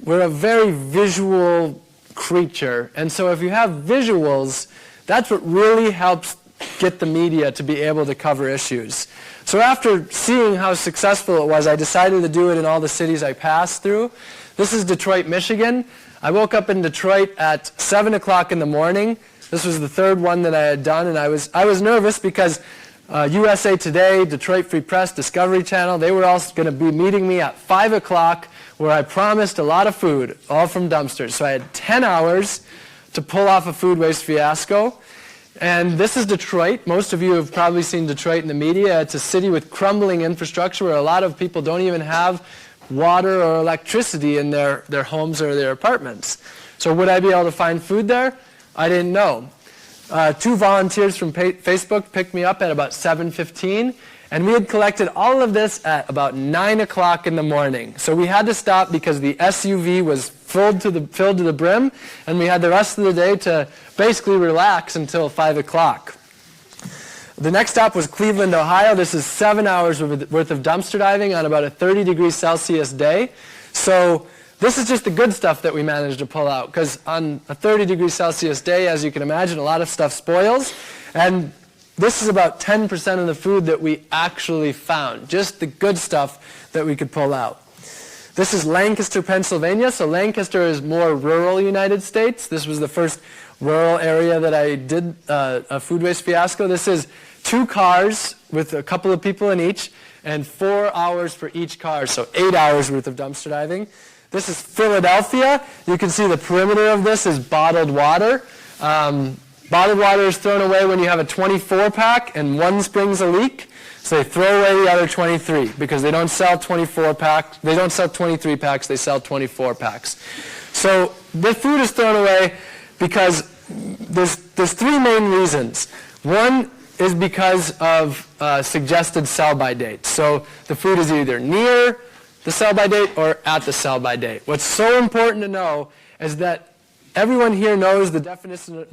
we're a very visual creature. And so if you have visuals, that's what really helps get the media to be able to cover issues. So after seeing how successful it was, I decided to do it in all the cities I passed through. This is Detroit, Michigan. I woke up in Detroit at 7 o'clock in the morning. This was the 3rd one that I had done, and I was nervous because USA Today, Detroit Free Press, Discovery Channel, they were all going to be meeting me at 5 o'clock where I promised a lot of food, all from dumpsters. So I had 10 hours to pull off a food waste fiasco. And this is Detroit. Most of you have probably seen Detroit in the media. It's a city with crumbling infrastructure where a lot of people don't even have water or electricity in their homes or their apartments. So would I be able to find food there? I didn't know. 2 volunteers from Facebook picked me up at about 7:15, And we had collected all of this at about 9 o'clock in the morning. So we had to stop because the SUV was filled to the brim, and we had the rest of the day to basically relax until 5 o'clock. The next stop was Cleveland, Ohio. This is 7 hours worth of dumpster diving on about a 30 degrees Celsius day. So this is just the good stuff that we managed to pull out, because on a 30 degrees Celsius day, as you can imagine, a lot of stuff spoils. And this is about 10% of the food that we actually found, just the good stuff that we could pull out. This is Lancaster, Pennsylvania. So Lancaster is more rural United States. This was the first rural area that I did a food waste fiasco. This is 2 cars with a couple of people in each, and 4 hours for each car, so 8 hours worth of dumpster diving. This is Philadelphia. You can see the perimeter of this is bottled water. Bottled water is thrown away when you have a 24-pack and one springs a leak. So they throw away the other 23 because they don't sell 24 packs. They don't sell 23 packs. They sell 24 packs. So the food is thrown away because there's 3 main reasons. One is because of suggested sell-by date. So the food is either near the sell-by date or at the sell-by date. What's so important to know is that everyone here knows the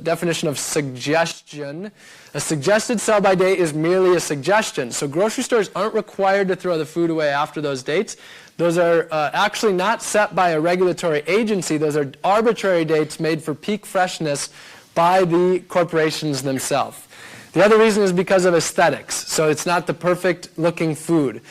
definition of suggestion. A suggested sell-by date is merely a suggestion. So grocery stores aren't required to throw the food away after those dates. Those are actually not set by a regulatory agency. Those are arbitrary dates made for peak freshness by the corporations themselves. The other reason is because of aesthetics. So it's not the perfect looking food.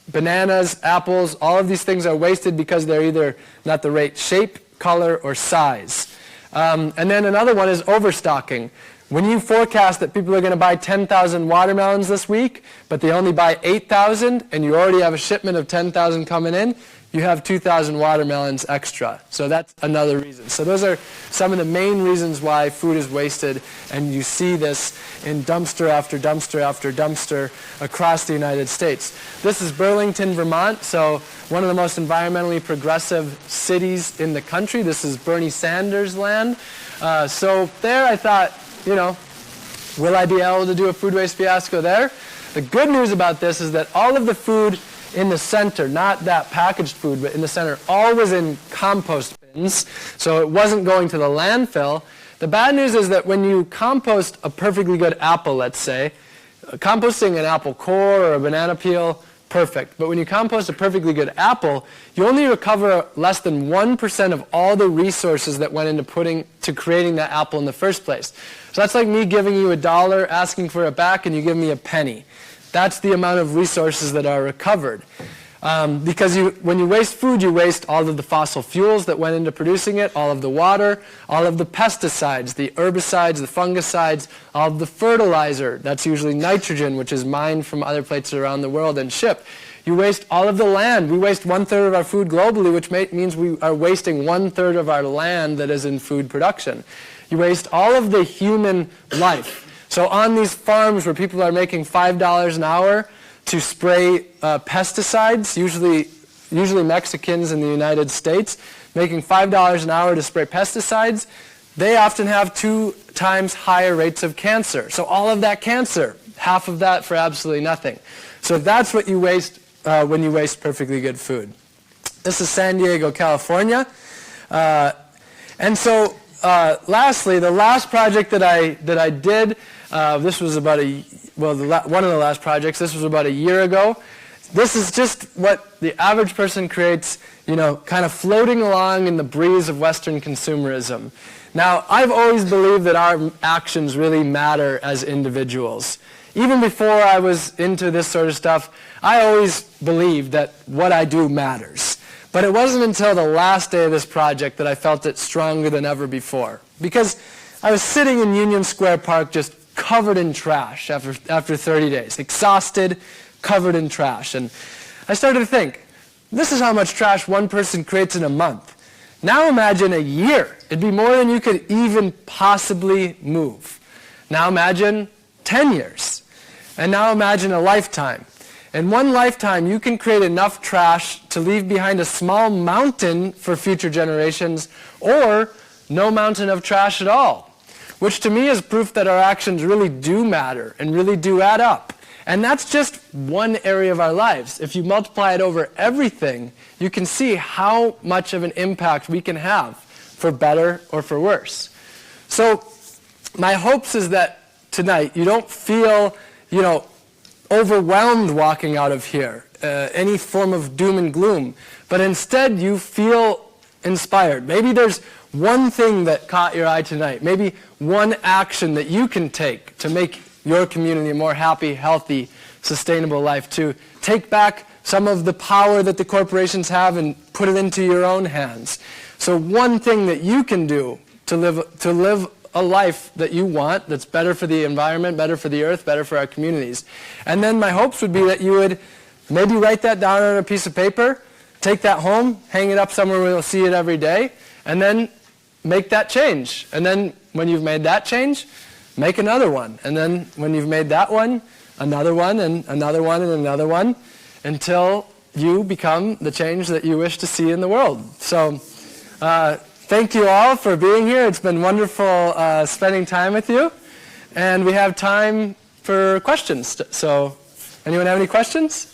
Bananas, apples, all of these things are wasted because they're either not the right shape, color, or size. And then another one is overstocking. When you forecast that people are going to buy 10,000 watermelons this week, but they only buy 8,000, and you already have a shipment of 10,000 coming in, you have 2,000 watermelons extra. So that's another reason. So those are some of the main reasons why food is wasted, and you see this in dumpster after dumpster after dumpster across the United States. This is Burlington, Vermont, so one of the most environmentally progressive cities in the country. This is Bernie Sanders' land. So there I thought, will I be able to do a food waste fiasco there? The good news about this is that all of the food in the center, not that packaged food, but in the center, all was in compost bins, so it wasn't going to the landfill. The bad news is that when you compost a perfectly good apple, let's say, composting an apple core or a banana peel, perfect. But when you compost a perfectly good apple, you only recover less than 1% of all the resources that went into creating that apple in the first place. So that's like me giving you $1, asking for it back, and you give me a penny. That's the amount of resources that are recovered. Because when you waste food, you waste all of the fossil fuels that went into producing it, all of the water, all of the pesticides, the herbicides, the fungicides, all of the fertilizer. That's usually nitrogen, which is mined from other places around the world and shipped. You waste all of the land. We waste 1/3 of our food globally, which means we are wasting 1/3 of our land that is in food production. You waste all of the human life. So on these farms where people are making $5 an hour to spray pesticides, usually Mexicans in the United States, making $5 an hour to spray pesticides, they often have 2 times higher rates of cancer. So all of that cancer, half of that for absolutely nothing. So that's what you waste when you waste perfectly good food. This is San Diego, California. And so lastly, the last project that I did, this was about one of the last projects. This was about a year ago. This is just what the average person creates, kind of floating along in the breeze of Western consumerism. Now, I've always believed that our actions really matter as individuals. Even before I was into this sort of stuff, I always believed that what I do matters. But it wasn't until the last day of this project that I felt it stronger than ever before. Because I was sitting in Union Square Park just covered in trash after 30 days, exhausted, covered in trash. And I started to think, this is how much trash one person creates in a month. Now imagine a year. It'd be more than you could even possibly move. Now imagine 10 years. And now imagine a lifetime. In one lifetime, you can create enough trash to leave behind a small mountain for future generations, or no mountain of trash at all. Which to me is proof that our actions really do matter and really do add up. And that's just one area of our lives. If you multiply it over everything, you can see how much of an impact we can have, for better or for worse. So my hopes is that tonight you don't feel, overwhelmed walking out of here, any form of doom and gloom, but instead you feel inspired. Maybe there's one thing that caught your eye tonight, maybe one action that you can take to make your community a more happy, healthy, sustainable life, to take back some of the power that the corporations have and put it into your own hands. So one thing that you can do to live a life that you want, that's better for the environment, better for the earth, better for our communities. And then my hopes would be that you would maybe write that down on a piece of paper, take that home, hang it up somewhere where you'll see it every day, and then make that change. And then when you've made that change, make another one. And then when you've made that one, another one, and another one, and another one, until you become the change that you wish to see in the world. So thank you all for being here. It's been wonderful spending time with you. And we have time for questions. So anyone have any questions?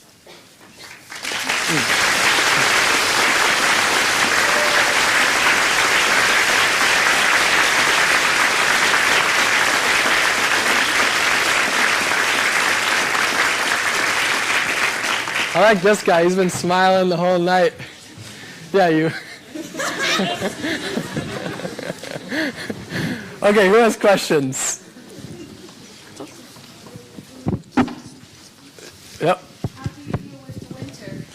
I like this guy. He's been smiling the whole night. Yeah, you. Okay, who has questions? Yep. How do you deal with the winter?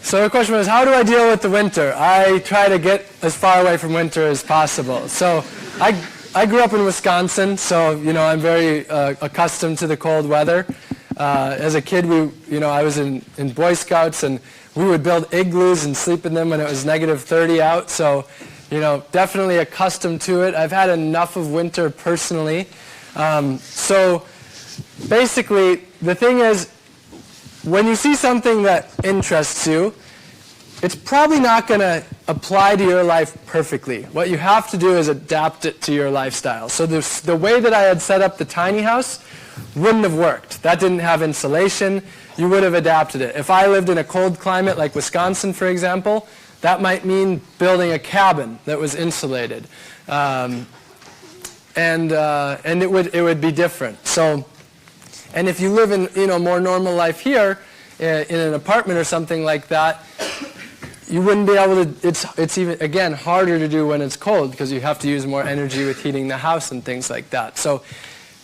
So the question was, how do I deal with the winter? I try to get as far away from winter as possible. So I grew up in Wisconsin, so I'm very accustomed to the cold weather. As a kid, I was in Boy Scouts, and we would build igloos and sleep in them when it was -30 out. So, definitely accustomed to it. I've had enough of winter personally. So basically, the thing is, when you see something that interests you, it's probably not going to apply to your life perfectly. What you have to do is adapt it to your lifestyle. So the way that I had set up the tiny house wouldn't have worked. That didn't have insulation. You would have adapted it. If I lived in a cold climate like Wisconsin, for example, that might mean building a cabin that was insulated. And it would be different. So, and if you live in more normal life here, in an apartment or something like that, you wouldn't be able to, it's even, again, harder to do when it's cold because you have to use more energy with heating the house and things like that. So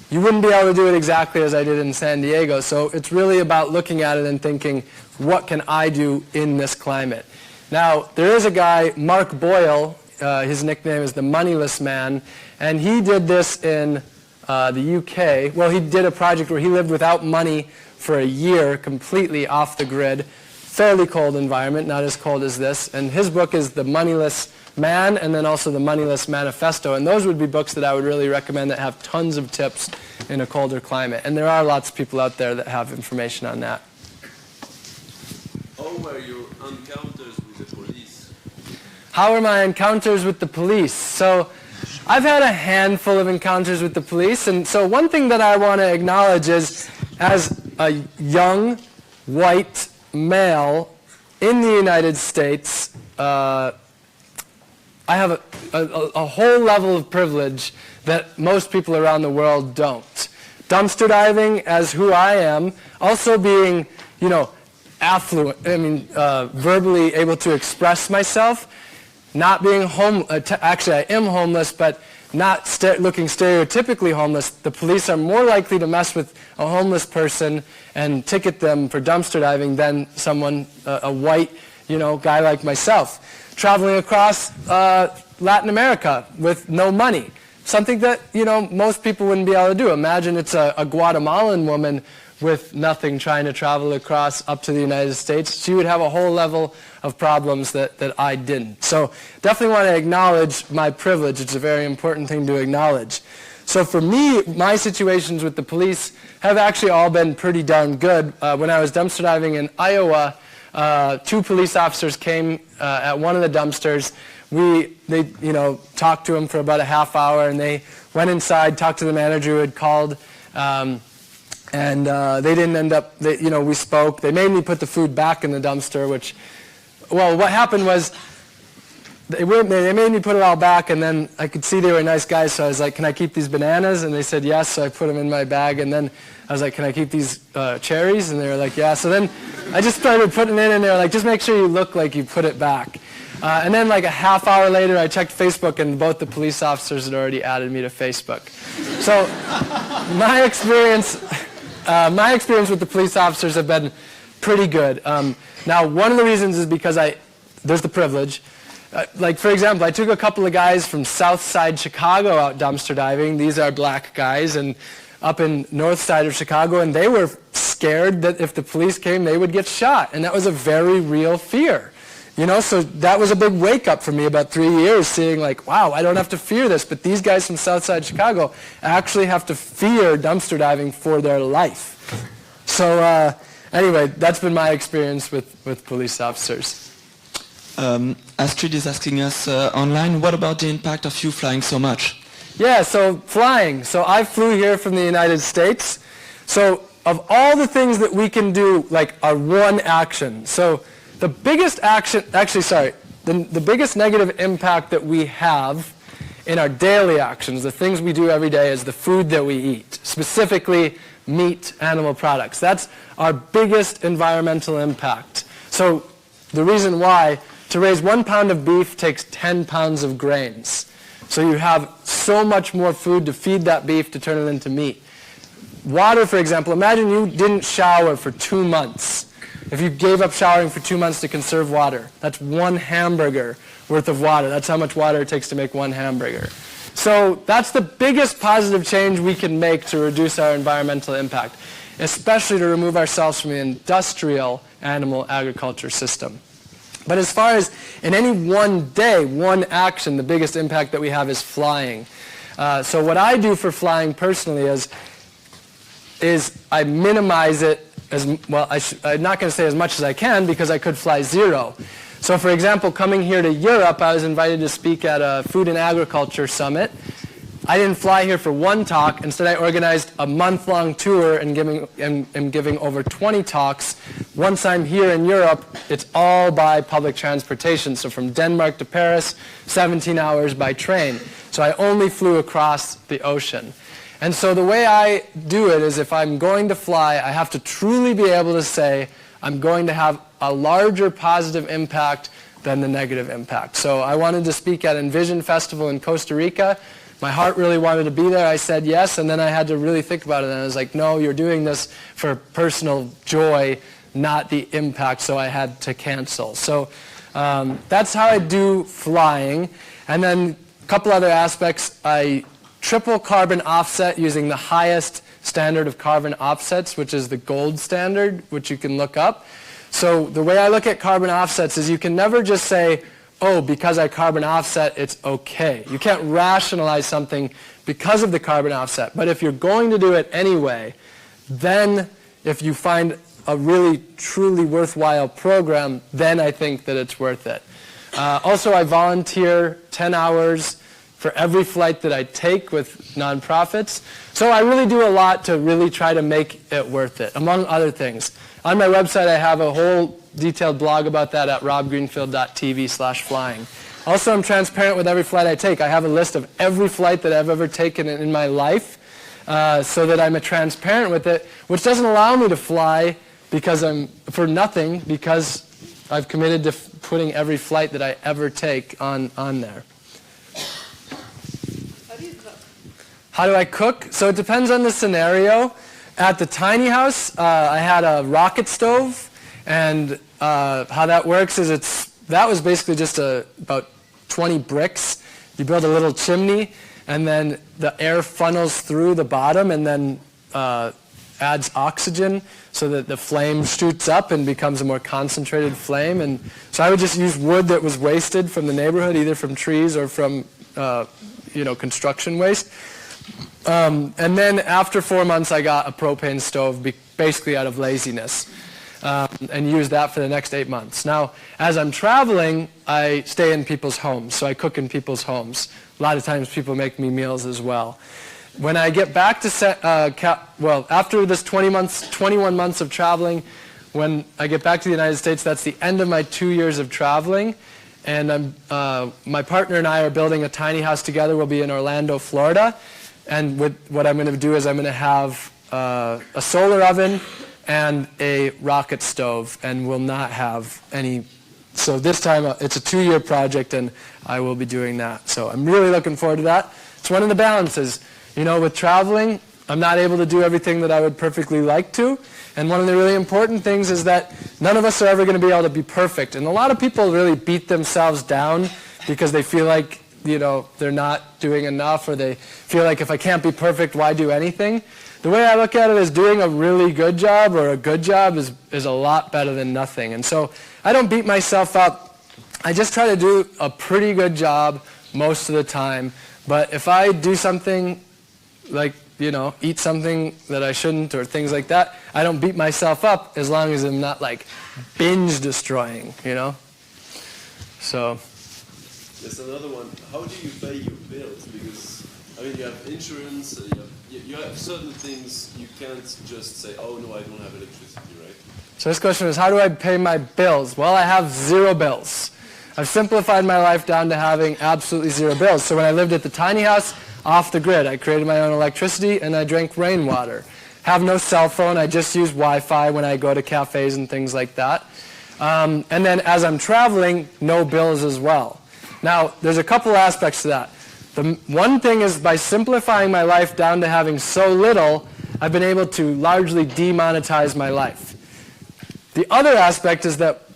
you wouldn't be able to do it exactly as I did in San Diego. So it's really about looking at it and thinking, what can I do in this climate? Now, there is a guy, Mark Boyle, his nickname is the Moneyless Man, and he did this in the UK. Well, he did a project where he lived without money for a year, completely off the grid, fairly cold environment, not as cold as this. And his book is The Moneyless Man, and then also The Moneyless Manifesto. And those would be books that I would really recommend that have tons of tips in a colder climate. And there are lots of people out there that have information on that. How were your encounters with the police? How are my encounters with the police? So I've had a handful of encounters with the police. And so one thing that I want to acknowledge is, as a young, white male in the United States, I have a whole level of privilege that most people around the world don't. Dumpster diving as who I am, also being, affluent, verbally able to express myself, not being actually I am homeless, but not looking stereotypically homeless. The police are more likely to mess with a homeless person and ticket them for dumpster diving than someone, a white, guy like myself. Traveling across Latin America with no money. Something that, most people wouldn't be able to do. Imagine it's a Guatemalan woman with nothing trying to travel across up to the United States. She would have a whole level of problems that I didn't. So definitely want to acknowledge my privilege. It's a very important thing to acknowledge. So for me, my situations with the police have actually all been pretty darn good. When I was dumpster diving in Iowa, 2 police officers came at one of the dumpsters. They talked to him for about a half hour, and they went inside, talked to the manager who had called, And they didn't end up, we spoke. They made me put the food back in the dumpster, which, well, what happened was they made me put it all back, and then I could see they were nice guys, so I was like, can I keep these bananas? And they said yes, so I put them in my bag, and then I was like, can I keep these cherries? And they were like, yeah. So then I just started putting it in, and they were like, just make sure you look like you put it back. And then like a half hour later, I checked Facebook, and both the police officers had already added me to Facebook. So my experience with the police officers have been pretty good. Now, one of the reasons is because there's the privilege. Like, for example, I took a couple of guys from South Side Chicago out dumpster diving. These are black guys, and up in North Side of Chicago, and they were scared that if the police came, they would get shot. And that was a very real fear. So that was a big wake-up for me about 3 years, seeing like, wow, I don't have to fear this, but these guys from Southside Chicago actually have to fear dumpster diving for their life. So anyway, that's been my experience with police officers. Astrid is asking us online, what about the impact of you flying so much? Yeah, so flying. So I flew here from the United States. So of all the things that we can do, like our one action, so the biggest the biggest negative impact that we have in our daily actions, the things we do every day, is the food that we eat, specifically meat, animal products. That's our biggest environmental impact. So the reason why, to raise 1 pound of beef takes 10 pounds of grains. So you have so much more food to feed that beef to turn it into meat. Water, for example, imagine you didn't shower for 2 months. If you gave up showering for 2 months to conserve water, that's 1 hamburger worth of water. That's how much water it takes to make 1 hamburger. So that's the biggest positive change we can make to reduce our environmental impact, especially to remove ourselves from the industrial animal agriculture system. But as far as in any one day, one action, the biggest impact that we have is flying. So what I do for flying personally is I minimize it as well. I'm not going to say as much as I can, because I could fly 0. So for example, coming here to Europe, I was invited to speak at a food and agriculture summit. I didn't fly here for 1 talk. Instead, I organized a month-long tour and giving over 20 talks. Once I'm here in Europe, it's all by public transportation. So from Denmark to Paris, 17 hours by train. So I only flew across the ocean. And so the way I do it is, if I'm going to fly, I have to truly be able to say, I'm going to have a larger positive impact than the negative impact. So I wanted to speak at Envision Festival in Costa Rica. My heart really wanted to be there. I said yes, and then I had to really think about it. And I was like, no, you're doing this for personal joy, not the impact, so I had to cancel. So that's how I do flying. And then a couple other aspects. I triple carbon offset using the highest standard of carbon offsets, which is the gold standard, which you can look up. So the way I look at carbon offsets is, you can never just say, oh, because I carbon offset, it's okay. You can't rationalize something because of the carbon offset. But if you're going to do it anyway, then if you find a really, truly worthwhile program, then I think that it's worth it. Also, I volunteer 10 hours for every flight that I take with nonprofits. So I really do a lot to really try to make it worth it, among other things. On my website, I have a whole detailed blog about that at robgreenfield.tv/flying. Also, I'm transparent with every flight I take. I have a list of every flight that I've ever taken in my life, so that I'm transparent with it, which doesn't allow me to fly for nothing, because I've committed to putting every flight that I ever take on there. How do you cook? How do I cook? So it depends on the scenario. At the tiny house, I had a rocket stove, and how that works is that was basically just about 20 bricks. You build a little chimney, and then the air funnels through the bottom, and then adds oxygen so that the flame shoots up and becomes a more concentrated flame. And so I would just use wood that was wasted from the neighborhood, either from trees or from construction waste. And then after 4 months, I got a propane stove, basically out of laziness, and used that for the next 8 months. Now, as I'm traveling, I stay in people's homes, so I cook in people's homes. A lot of times people make me meals as well. when I get back to, after this 21 months of traveling, when I get back to the United States, that's the end of my 2 years of traveling. And my partner and I are building a tiny house together. We'll be in Orlando, Florida. And what I'm going to do is I'm going to have a solar oven and a rocket stove, and will not have any. So this time it's a 2-year project, and I will be doing that. So I'm really looking forward to that. It's one of the balances. You know, with traveling, I'm not able to do everything that I would perfectly like to. And one of the really important things is that none of us are ever going to be able to be perfect. And a lot of people really beat themselves down because they feel like, you know, they're not doing enough, or they feel like if I can't be perfect, why do anything? The way I look at it is doing a really good job or a good job is a lot better than nothing. And so I don't beat myself up. I just try to do a pretty good job most of the time. But if I do something like, you know, eat something that I shouldn't or things like that, I don't beat myself up as long as I'm not like binge destroying, you know? So. There's another one. How do you pay your bills? Because, I mean, you have insurance, you have certain things you can't just say, oh no, I don't have electricity, right? So this question is, how do I pay my bills? Well, I have 0 bills. I've simplified my life down to having absolutely 0 bills. So when I lived at the tiny house, off the grid, I created my own electricity and I drank rainwater. Have no cell phone, I just use Wi-Fi when I go to cafes and things like that. And then as I'm traveling, no bills as well. Now, there's a couple aspects to that. The one thing is, by simplifying my life down to having so little, I've been able to largely demonetize my life. The other aspect is that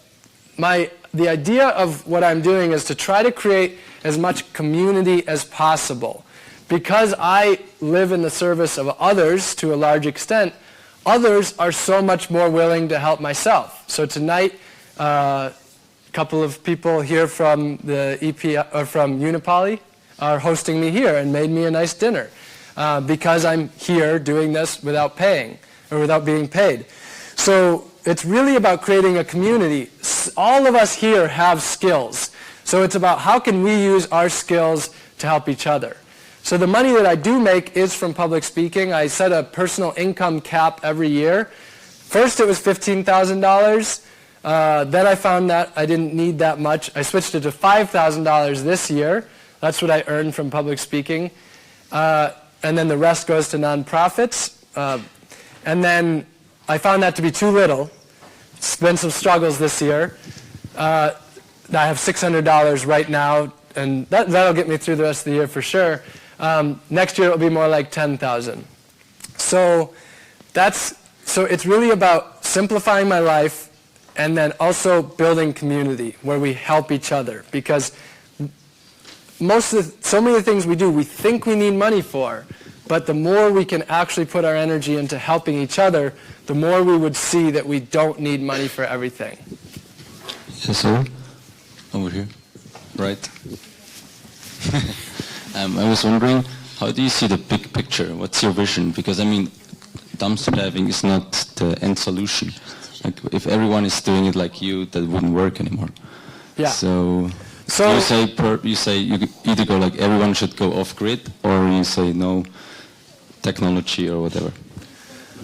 the idea of what I'm doing is to try to create as much community as possible. Because I live in the service of others to a large extent, others are so much more willing to help myself. So tonight, a couple of people here from the or from Unipoly are hosting me here and made me a nice dinner because I'm here doing this without paying or without being paid. So it's really about creating a community. All of us here have skills. So it's about how can we use our skills to help each other. So the money that I do make is from public speaking. I set a personal income cap every year. First it was $15,000. Then I found that I didn't need that much. I switched it to $5,000 this year. That's what I earned from public speaking. And then the rest goes to nonprofits. And then I found that to be too little. It's been some struggles this year. I have $600 right now, and that'll get me through the rest of the year for sure. Next year it'll be more like 10,000. So it's really about simplifying my life and then also building community where we help each other, because so many of the things we do we think we need money for, but the more we can actually put our energy into helping each other, the more we would see that we don't need money for everything. Yes, sir. Over here. Right. I was wondering, how do you see the big picture? What's your vision? Because, I mean, dumpster diving is not the end solution. Like, if everyone is doing it like you, that wouldn't work anymore. Yeah. So you say you either go like everyone should go off-grid, or you say no, technology or whatever.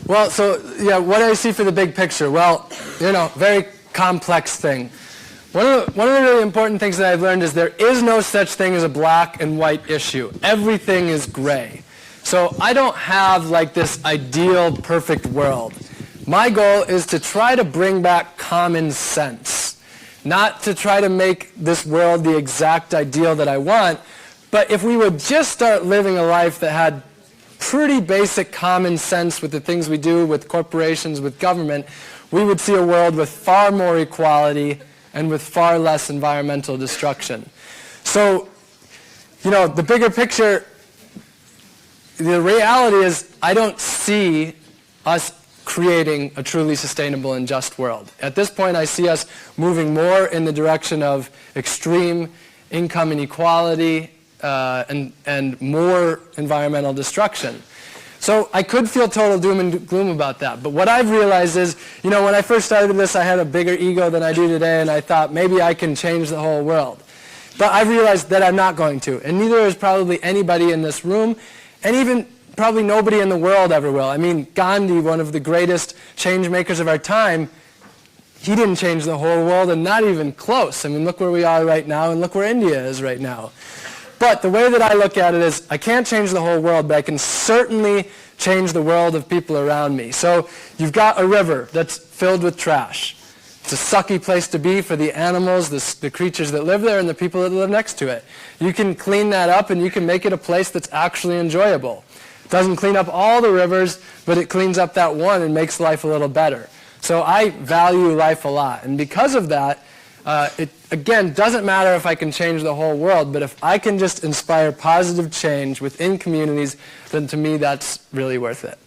Well, so, yeah, what do I see for the big picture? Well, you know, very complex thing. One of the really important things that I've learned is there is no such thing as a black and white issue. Everything is gray. So I don't have like this ideal, perfect world. My goal is to try to bring back common sense. Not to try to make this world the exact ideal that I want, but if we would just start living a life that had pretty basic common sense with the things we do with corporations, with government, we would see a world with far more equality and with far less environmental destruction. So, you know, the bigger picture, the reality is I don't see us creating a truly sustainable and just world. At this point, I see us moving more in the direction of extreme income inequality and more environmental destruction. So I could feel total doom and gloom about that. But what I've realized is, you know, when I first started this, I had a bigger ego than I do today, and I thought maybe I can change the whole world. But I've realized that I'm not going to, and neither is probably anybody in this room. And even probably nobody in the world ever will. I mean, Gandhi, one of the greatest change makers of our time, he didn't change the whole world, and not even close. I mean, look where we are right now, and look where India is right now. But the way that I look at it is, I can't change the whole world, but I can certainly change the world of people around me. So you've got a river that's filled with trash. It's a sucky place to be for the animals, the creatures that live there, and the people that live next to it. You can clean that up, and you can make it a place that's actually enjoyable. It doesn't clean up all the rivers, but it cleans up that one and makes life a little better. So I value life a lot, and because of that, it, again, doesn't matter if I can change the whole world, but if I can just inspire positive change within communities, then to me that's really worth it.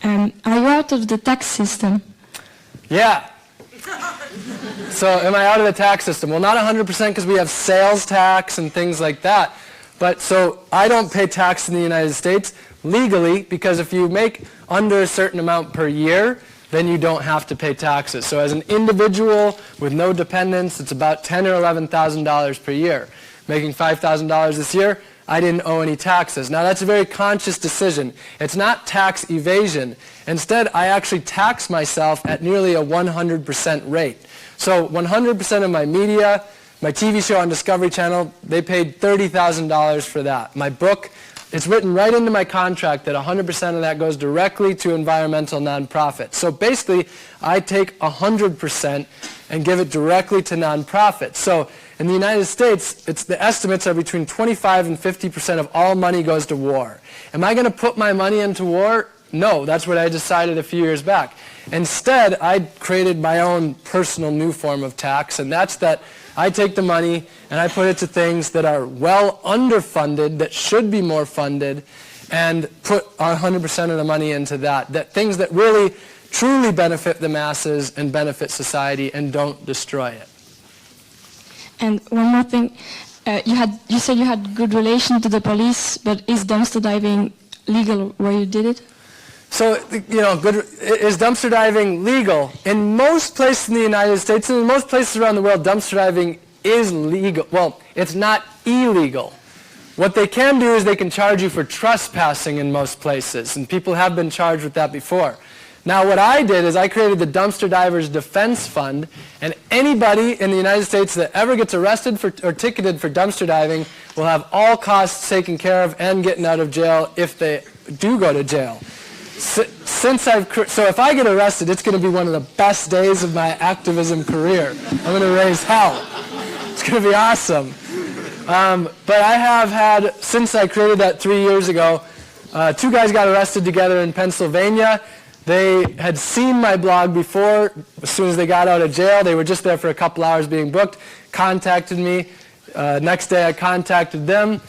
Are you out of the tax system? Yeah. So am I out of the tax system? Well, not 100% because we have sales tax and things like that. But so I don't pay tax in the United States legally because if you make under a certain amount per year, then you don't have to pay taxes. So as an individual with no dependents, it's about $10,000 or $11,000 per year. Making $5,000 this year, I didn't owe any taxes. Now that's a very conscious decision. It's not tax evasion. Instead, I actually tax myself at nearly a 100% rate. So 100% of my media, my TV show on Discovery Channel, they paid $30,000 for that. My book, it's written right into my contract that 100% of that goes directly to environmental nonprofits. So basically, I take 100% and give it directly to nonprofits. So in the United States, the estimates are between 25 and 50% of all money goes to war. Am I going to put my money into war? No, that's what I decided a few years back. Instead, I created my own personal new form of tax, and that's that I take the money and I put it to things that are well underfunded, that should be more funded, and put 100% of the money into that things that really, truly benefit the masses and benefit society and don't destroy it. And one more thing, you said you had good relation to the police, but is dumpster diving legal where you did it? So, is dumpster diving legal? In most places in the United States and in most places around the world, dumpster diving is legal. Well, it's not illegal. What they can do is they can charge you for trespassing in most places, and people have been charged with that before. Now, what I did is I created the Dumpster Divers Defense Fund, and anybody in the United States that ever gets arrested or ticketed for dumpster diving will have all costs taken care of and getting out of jail if they do go to jail. So if I get arrested, it's going to be one of the best days of my activism career. I'm going to raise hell. It's going to be awesome. But I have had, since I created that 3 years ago, 2 guys got arrested together in Pennsylvania. They had seen my blog before. As soon as they got out of jail, they were just there for a couple hours being booked, contacted me. Next day I contacted them,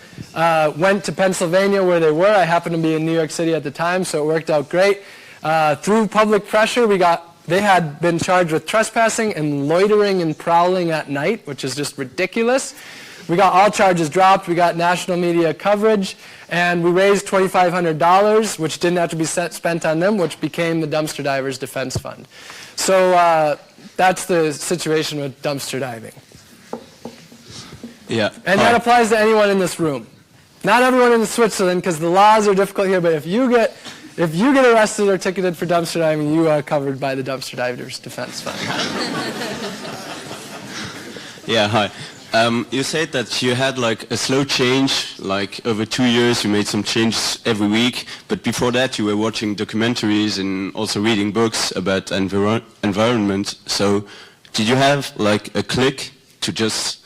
went to Pennsylvania where they were. I happened to be in New York City at the time, so it worked out great. Through public pressure, they had been charged with trespassing and loitering and prowling at night, which is just ridiculous. We got all charges dropped, we got national media coverage, and we raised $2,500, which didn't have to be spent on them, which became the Dumpster Divers Defense Fund. So that's the situation with dumpster diving. Yeah. And that applies to anyone in this room. Not everyone in Switzerland, because the laws are difficult here, but if you get arrested or ticketed for dumpster diving, you are covered by the Dumpster Divers Defense Fund. Yeah, hi. You said that you had like a slow change, like over 2 years you made some changes every week, but before that you were watching documentaries and also reading books about environment. So did you have like a click to just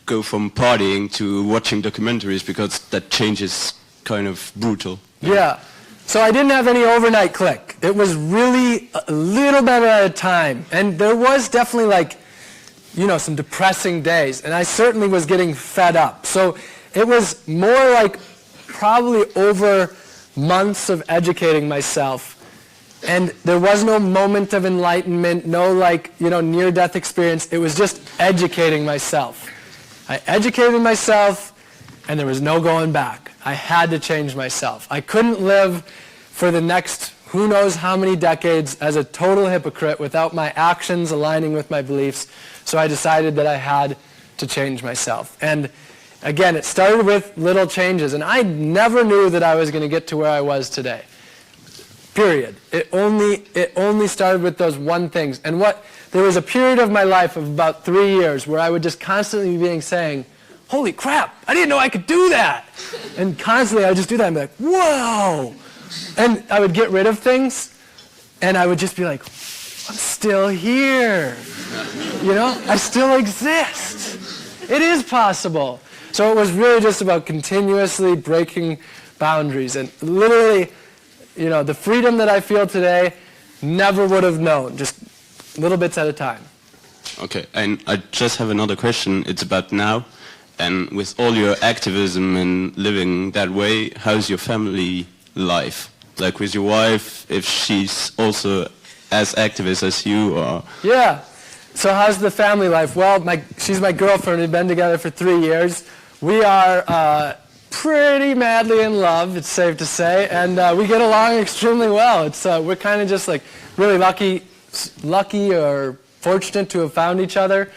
go from partying to watching documentaries, because that change is kind of brutal? Yeah. So I didn't have any overnight click. It was really a little bit at a time. And there was definitely like, some depressing days. And I certainly was getting fed up. So it was more like probably over months of educating myself. And there was no moment of enlightenment, no near-death experience. It was just educating myself. I educated myself, and there was no going back. I had to change myself. I couldn't live for the next who knows how many decades as a total hypocrite without my actions aligning with my beliefs. So I decided that I had to change myself. And again, it started with little changes, and I never knew that I was going to get to where I was today. Period. It only started with those one things. And there was a period of my life of about 3 years where I would just constantly be saying, holy crap, I didn't know I could do that. And constantly I would just do that and be like, whoa. And I would get rid of things, and I would just be like, I'm still here. You know, I still exist. It is possible. So it was really just about continuously breaking boundaries. And literally, you know, the freedom that I feel today, never would have known, just little bits at a time. Okay, and I just have another question. It's about now. And with all your activism and living that way, how's your family life? Like with your wife, if she's also as activist as you, or... Yeah. So how's the family life? Well, she's my girlfriend. We've been together for 3 years. We are pretty madly in love, it's safe to say, and we get along extremely well. We're kind of just like really lucky or fortunate to have found each other.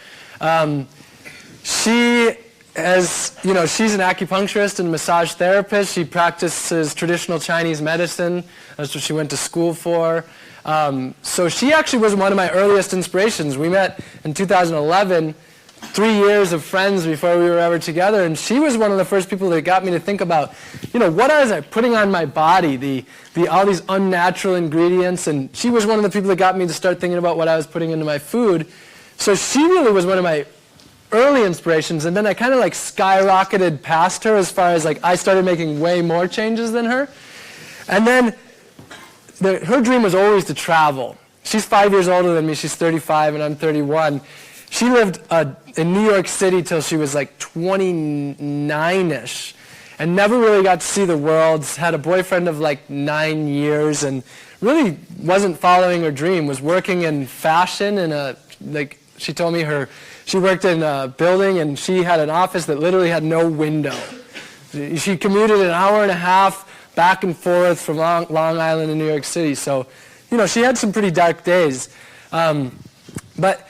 She, as you know, she's an acupuncturist and massage therapist. She practices traditional Chinese medicine. That's what she went to school for. So she actually was one of my earliest inspirations. We met in 2011, 3 years of friends before we were ever together, and she was one of the first people that got me to think about, you know, what was I putting on my body, all these unnatural ingredients, and she was one of the people that got me to start thinking about what I was putting into my food. So she really was one of my early inspirations, and then I kind of like skyrocketed past her as far as like I started making way more changes than her. And then her dream was always to travel. She's 5 years older than me. She's 35 and I'm 31. She lived in New York City till she was like 29-ish and never really got to see the world. Had a boyfriend of like 9 years and really wasn't following her dream. Was working in fashion she told me she worked in a building and she had an office that literally had no window. She commuted an hour and a half back and forth from Long Island to New York City. So, you know, she had some pretty dark days. But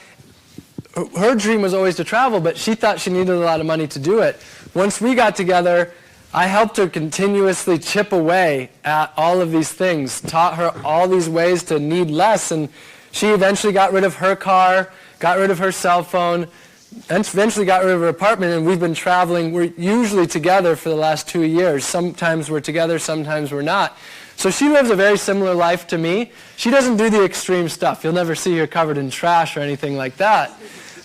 her dream was always to travel, but she thought she needed a lot of money to do it. Once we got together, I helped her continuously chip away at all of these things, taught her all these ways to need less, and she eventually got rid of her car, got rid of her cell phone, and eventually got rid of her apartment, and we've been traveling. We're usually together for the last 2 years. Sometimes we're together, sometimes we're not. So she lives a very similar life to me. She doesn't do the extreme stuff. You'll never see her covered in trash or anything like that.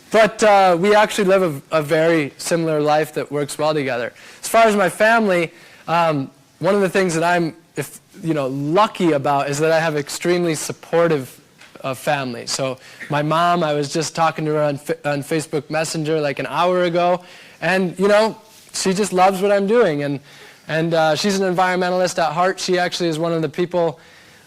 But we actually live a very similar life that works well together. As far as my family, one of the things that I'm lucky about is that I have extremely supportive family. So my mom, I was just talking to her on Facebook Messenger like an hour ago, and you know, she just loves what I'm doing, and she's an environmentalist at heart. She actually is one of the people,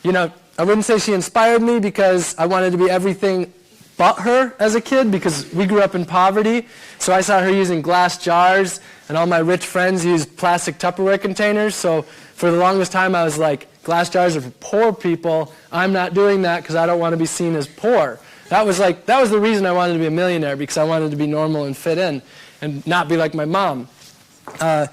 you know, I wouldn't say she inspired me because I wanted to be everything but her as a kid, because we grew up in poverty. So I saw her using glass jars, and all my rich friends used plastic Tupperware containers. So for the longest time I was like, glass jars are for poor people. I'm not doing that because I don't want to be seen as poor. That was the reason I wanted to be a millionaire, because I wanted to be normal and fit in and not be like my mom. But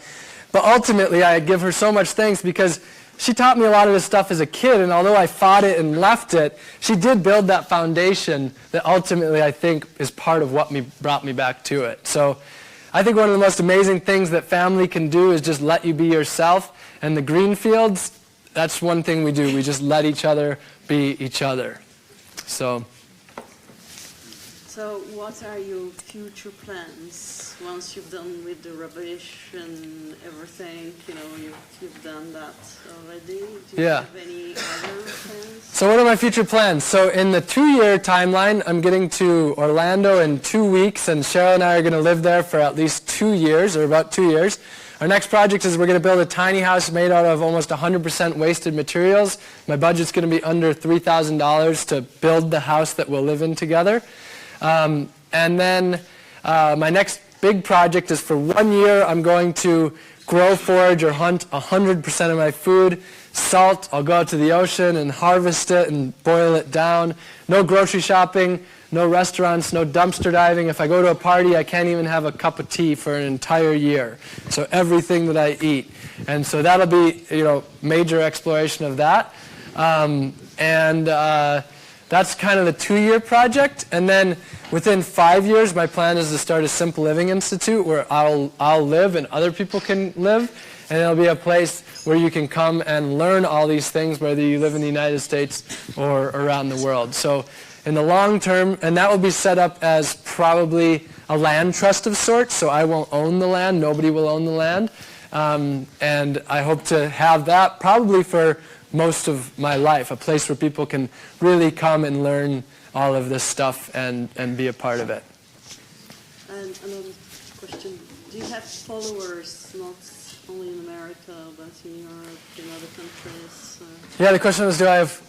ultimately I give her so much thanks because she taught me a lot of this stuff as a kid, and although I fought it and left it, she did build that foundation that ultimately I think is part of what brought me back to it. So I think one of the most amazing things that family can do is just let you be yourself. And the Greenfields, that's one thing we do. We just let each other be each other. So what are your future plans once you've done with the rubbish and everything? You know, you've done that already. Do you have any other plans? So what are my future plans? So in the 2-year timeline, I'm getting to Orlando in 2 weeks, and Cheryl and I are going to live there for at least 2 years, or about 2 years. Our next project is we're going to build a tiny house made out of almost 100% wasted materials. My budget's going to be under $3,000 to build the house that we'll live in together. And then my next big project is for 1 year I'm going to grow, forage, or hunt 100% of my food. salt, I'll go out to the ocean and harvest it and boil it down. No grocery shopping, no restaurants, no dumpster diving. If I go to a party, I can't even have a cup of tea for an entire year. So everything that I eat. And so that'll be, major exploration of that. That's kind of the 2-year project. And then within 5 years, my plan is to start a Simple Living Institute where I'll live and other people can live. And it'll be a place where you can come and learn all these things, whether you live in the United States or around the world. So in the long term, and that will be set up as probably a land trust of sorts, so I won't own the land, nobody will own the land. And I hope to have that probably for most of my life, a place where people can really come and learn all of this stuff and be a part of it. And another question, do you have followers, not only in America, but in Europe, in other countries? Yeah, the question was, do I have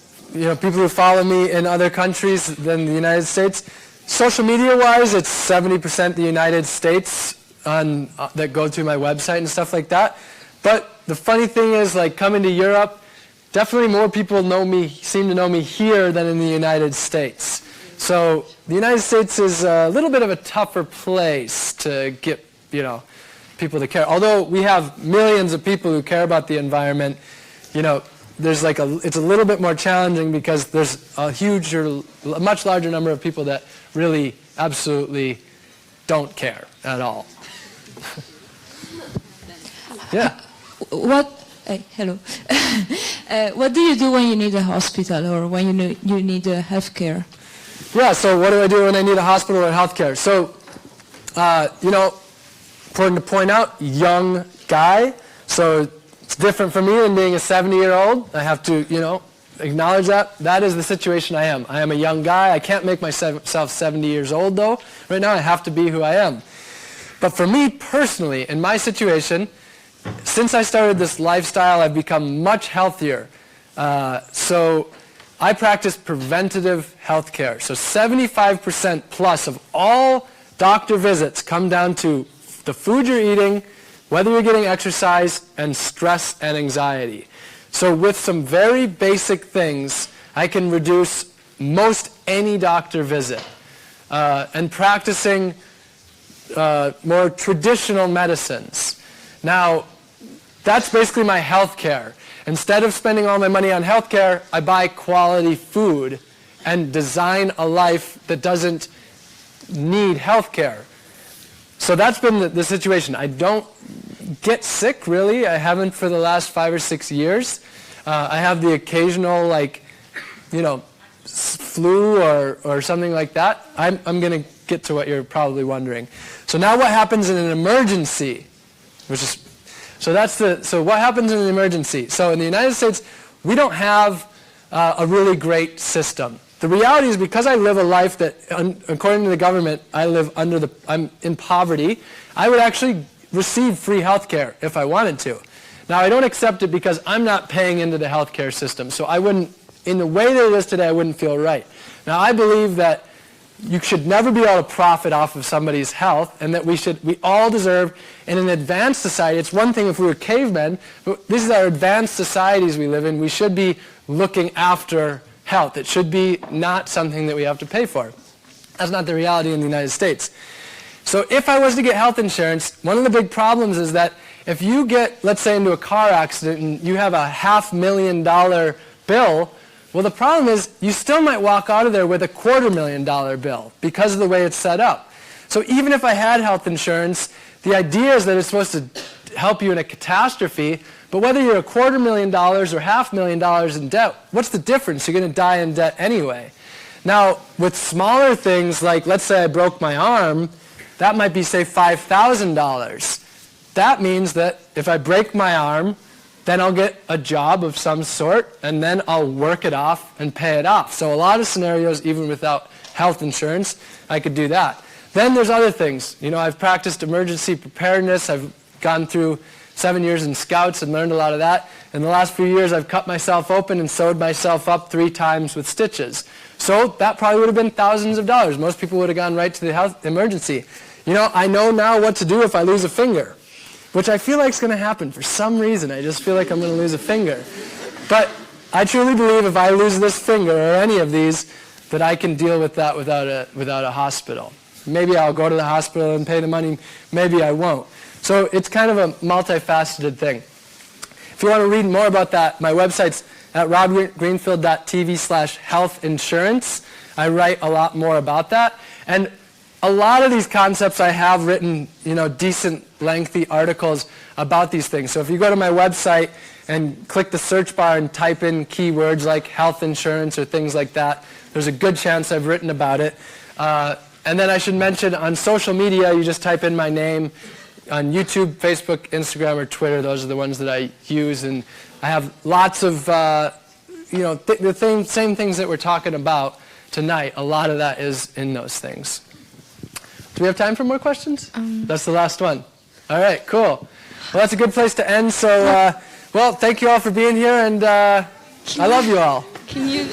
people who follow me in other countries than the United States? Social media-wise, it's 70% the United States that go through my website and stuff like that. But the funny thing is, like coming to Europe, definitely more people seem to know me here than in the United States. So the United States is a little bit of a tougher place to get, people to care. Although we have millions of people who care about the environment, there's it's a little bit more challenging because there's a much larger number of people that really absolutely don't care at all. Yeah. Hello. What do you do when you need a hospital or when you need health care? Yeah, so what do I do when I need a hospital or health care? So, important to point out, young guy. So it's different for me than being a 70-year-old. I have to, acknowledge that. That is the situation I am. I am a young guy. I can't make myself 70 years old, though. Right now, I have to be who I am. But for me personally, in my situation, since I started this lifestyle, I've become much healthier. So I practice preventative health care. So 75% plus of all doctor visits come down to the food you're eating, whether you're getting exercise, and stress and anxiety. So with some very basic things, I can reduce most any doctor visit. And practicing more traditional medicines. Now, that's basically my health care. Instead of spending all my money on health care, I buy quality food and design a life that doesn't need health care. So that's been the situation. I don't get sick, really. I haven't for the last 5 or 6 years. I have the occasional, flu or something like that. I'm going to get to what you're probably wondering. So now what happens in an emergency? So what happens in an emergency? So in the United States, we don't have a really great system. The reality is because I live a life that, according to the government, I'm in poverty, I would actually receive free health care if I wanted to. Now, I don't accept it because I'm not paying into the health care system. So I wouldn't, in the way that it is today, I wouldn't feel right. Now, I believe that you should never be able to profit off of somebody's health, and that we all deserve, in an advanced society, it's one thing if we were cavemen, but this is our advanced societies we live in, we should be looking after health. It should be not something that we have to pay for. That's not the reality in the United States. So if I was to get health insurance, one of the big problems is that if you get, let's say, into a car accident and you have a $500,000 bill, well, the problem is you still might walk out of there with a $250,000 bill because of the way it's set up. So even if I had health insurance, the idea is that it's supposed to help you in a catastrophe, but whether you're $250,000 or $500,000 in debt, what's the difference? You're going to die in debt anyway. Now, with smaller things like, let's say I broke my arm, that might be, say, $5,000. That means that if I break my arm, then I'll get a job of some sort, and then I'll work it off and pay it off. So a lot of scenarios, even without health insurance, I could do that. Then there's other things. I've practiced emergency preparedness. I've gone through 7 years in Scouts and learned a lot of that. In the last few years, I've cut myself open and sewed myself up 3 times with stitches. So that probably would have been thousands of dollars. Most people would have gone right to the health emergency. I know now what to do if I lose a finger, which I feel like is going to happen for some reason. I just feel like I'm going to lose a finger. But I truly believe if I lose this finger or any of these, that I can deal with that without a hospital. Maybe I'll go to the hospital and pay the money, maybe I won't. So it's kind of a multifaceted thing. If you want to read more about that, my website's at robgreenfield.tv/health insurance. I write a lot more about that. And a lot of these concepts I have written, decent, lengthy articles about these things. So if you go to my website and click the search bar and type in keywords like health insurance or things like that, there's a good chance I've written about it. And then I should mention on social media, you just type in my name on YouTube, Facebook, Instagram, or Twitter. Those are the ones that I use. And I have lots of, the same things that we're talking about tonight. A lot of that is in those things. Do we have time for more questions? That's the last one. All right, cool. Well, that's a good place to end. So, well, thank you all for being here, and I love you all. Can you...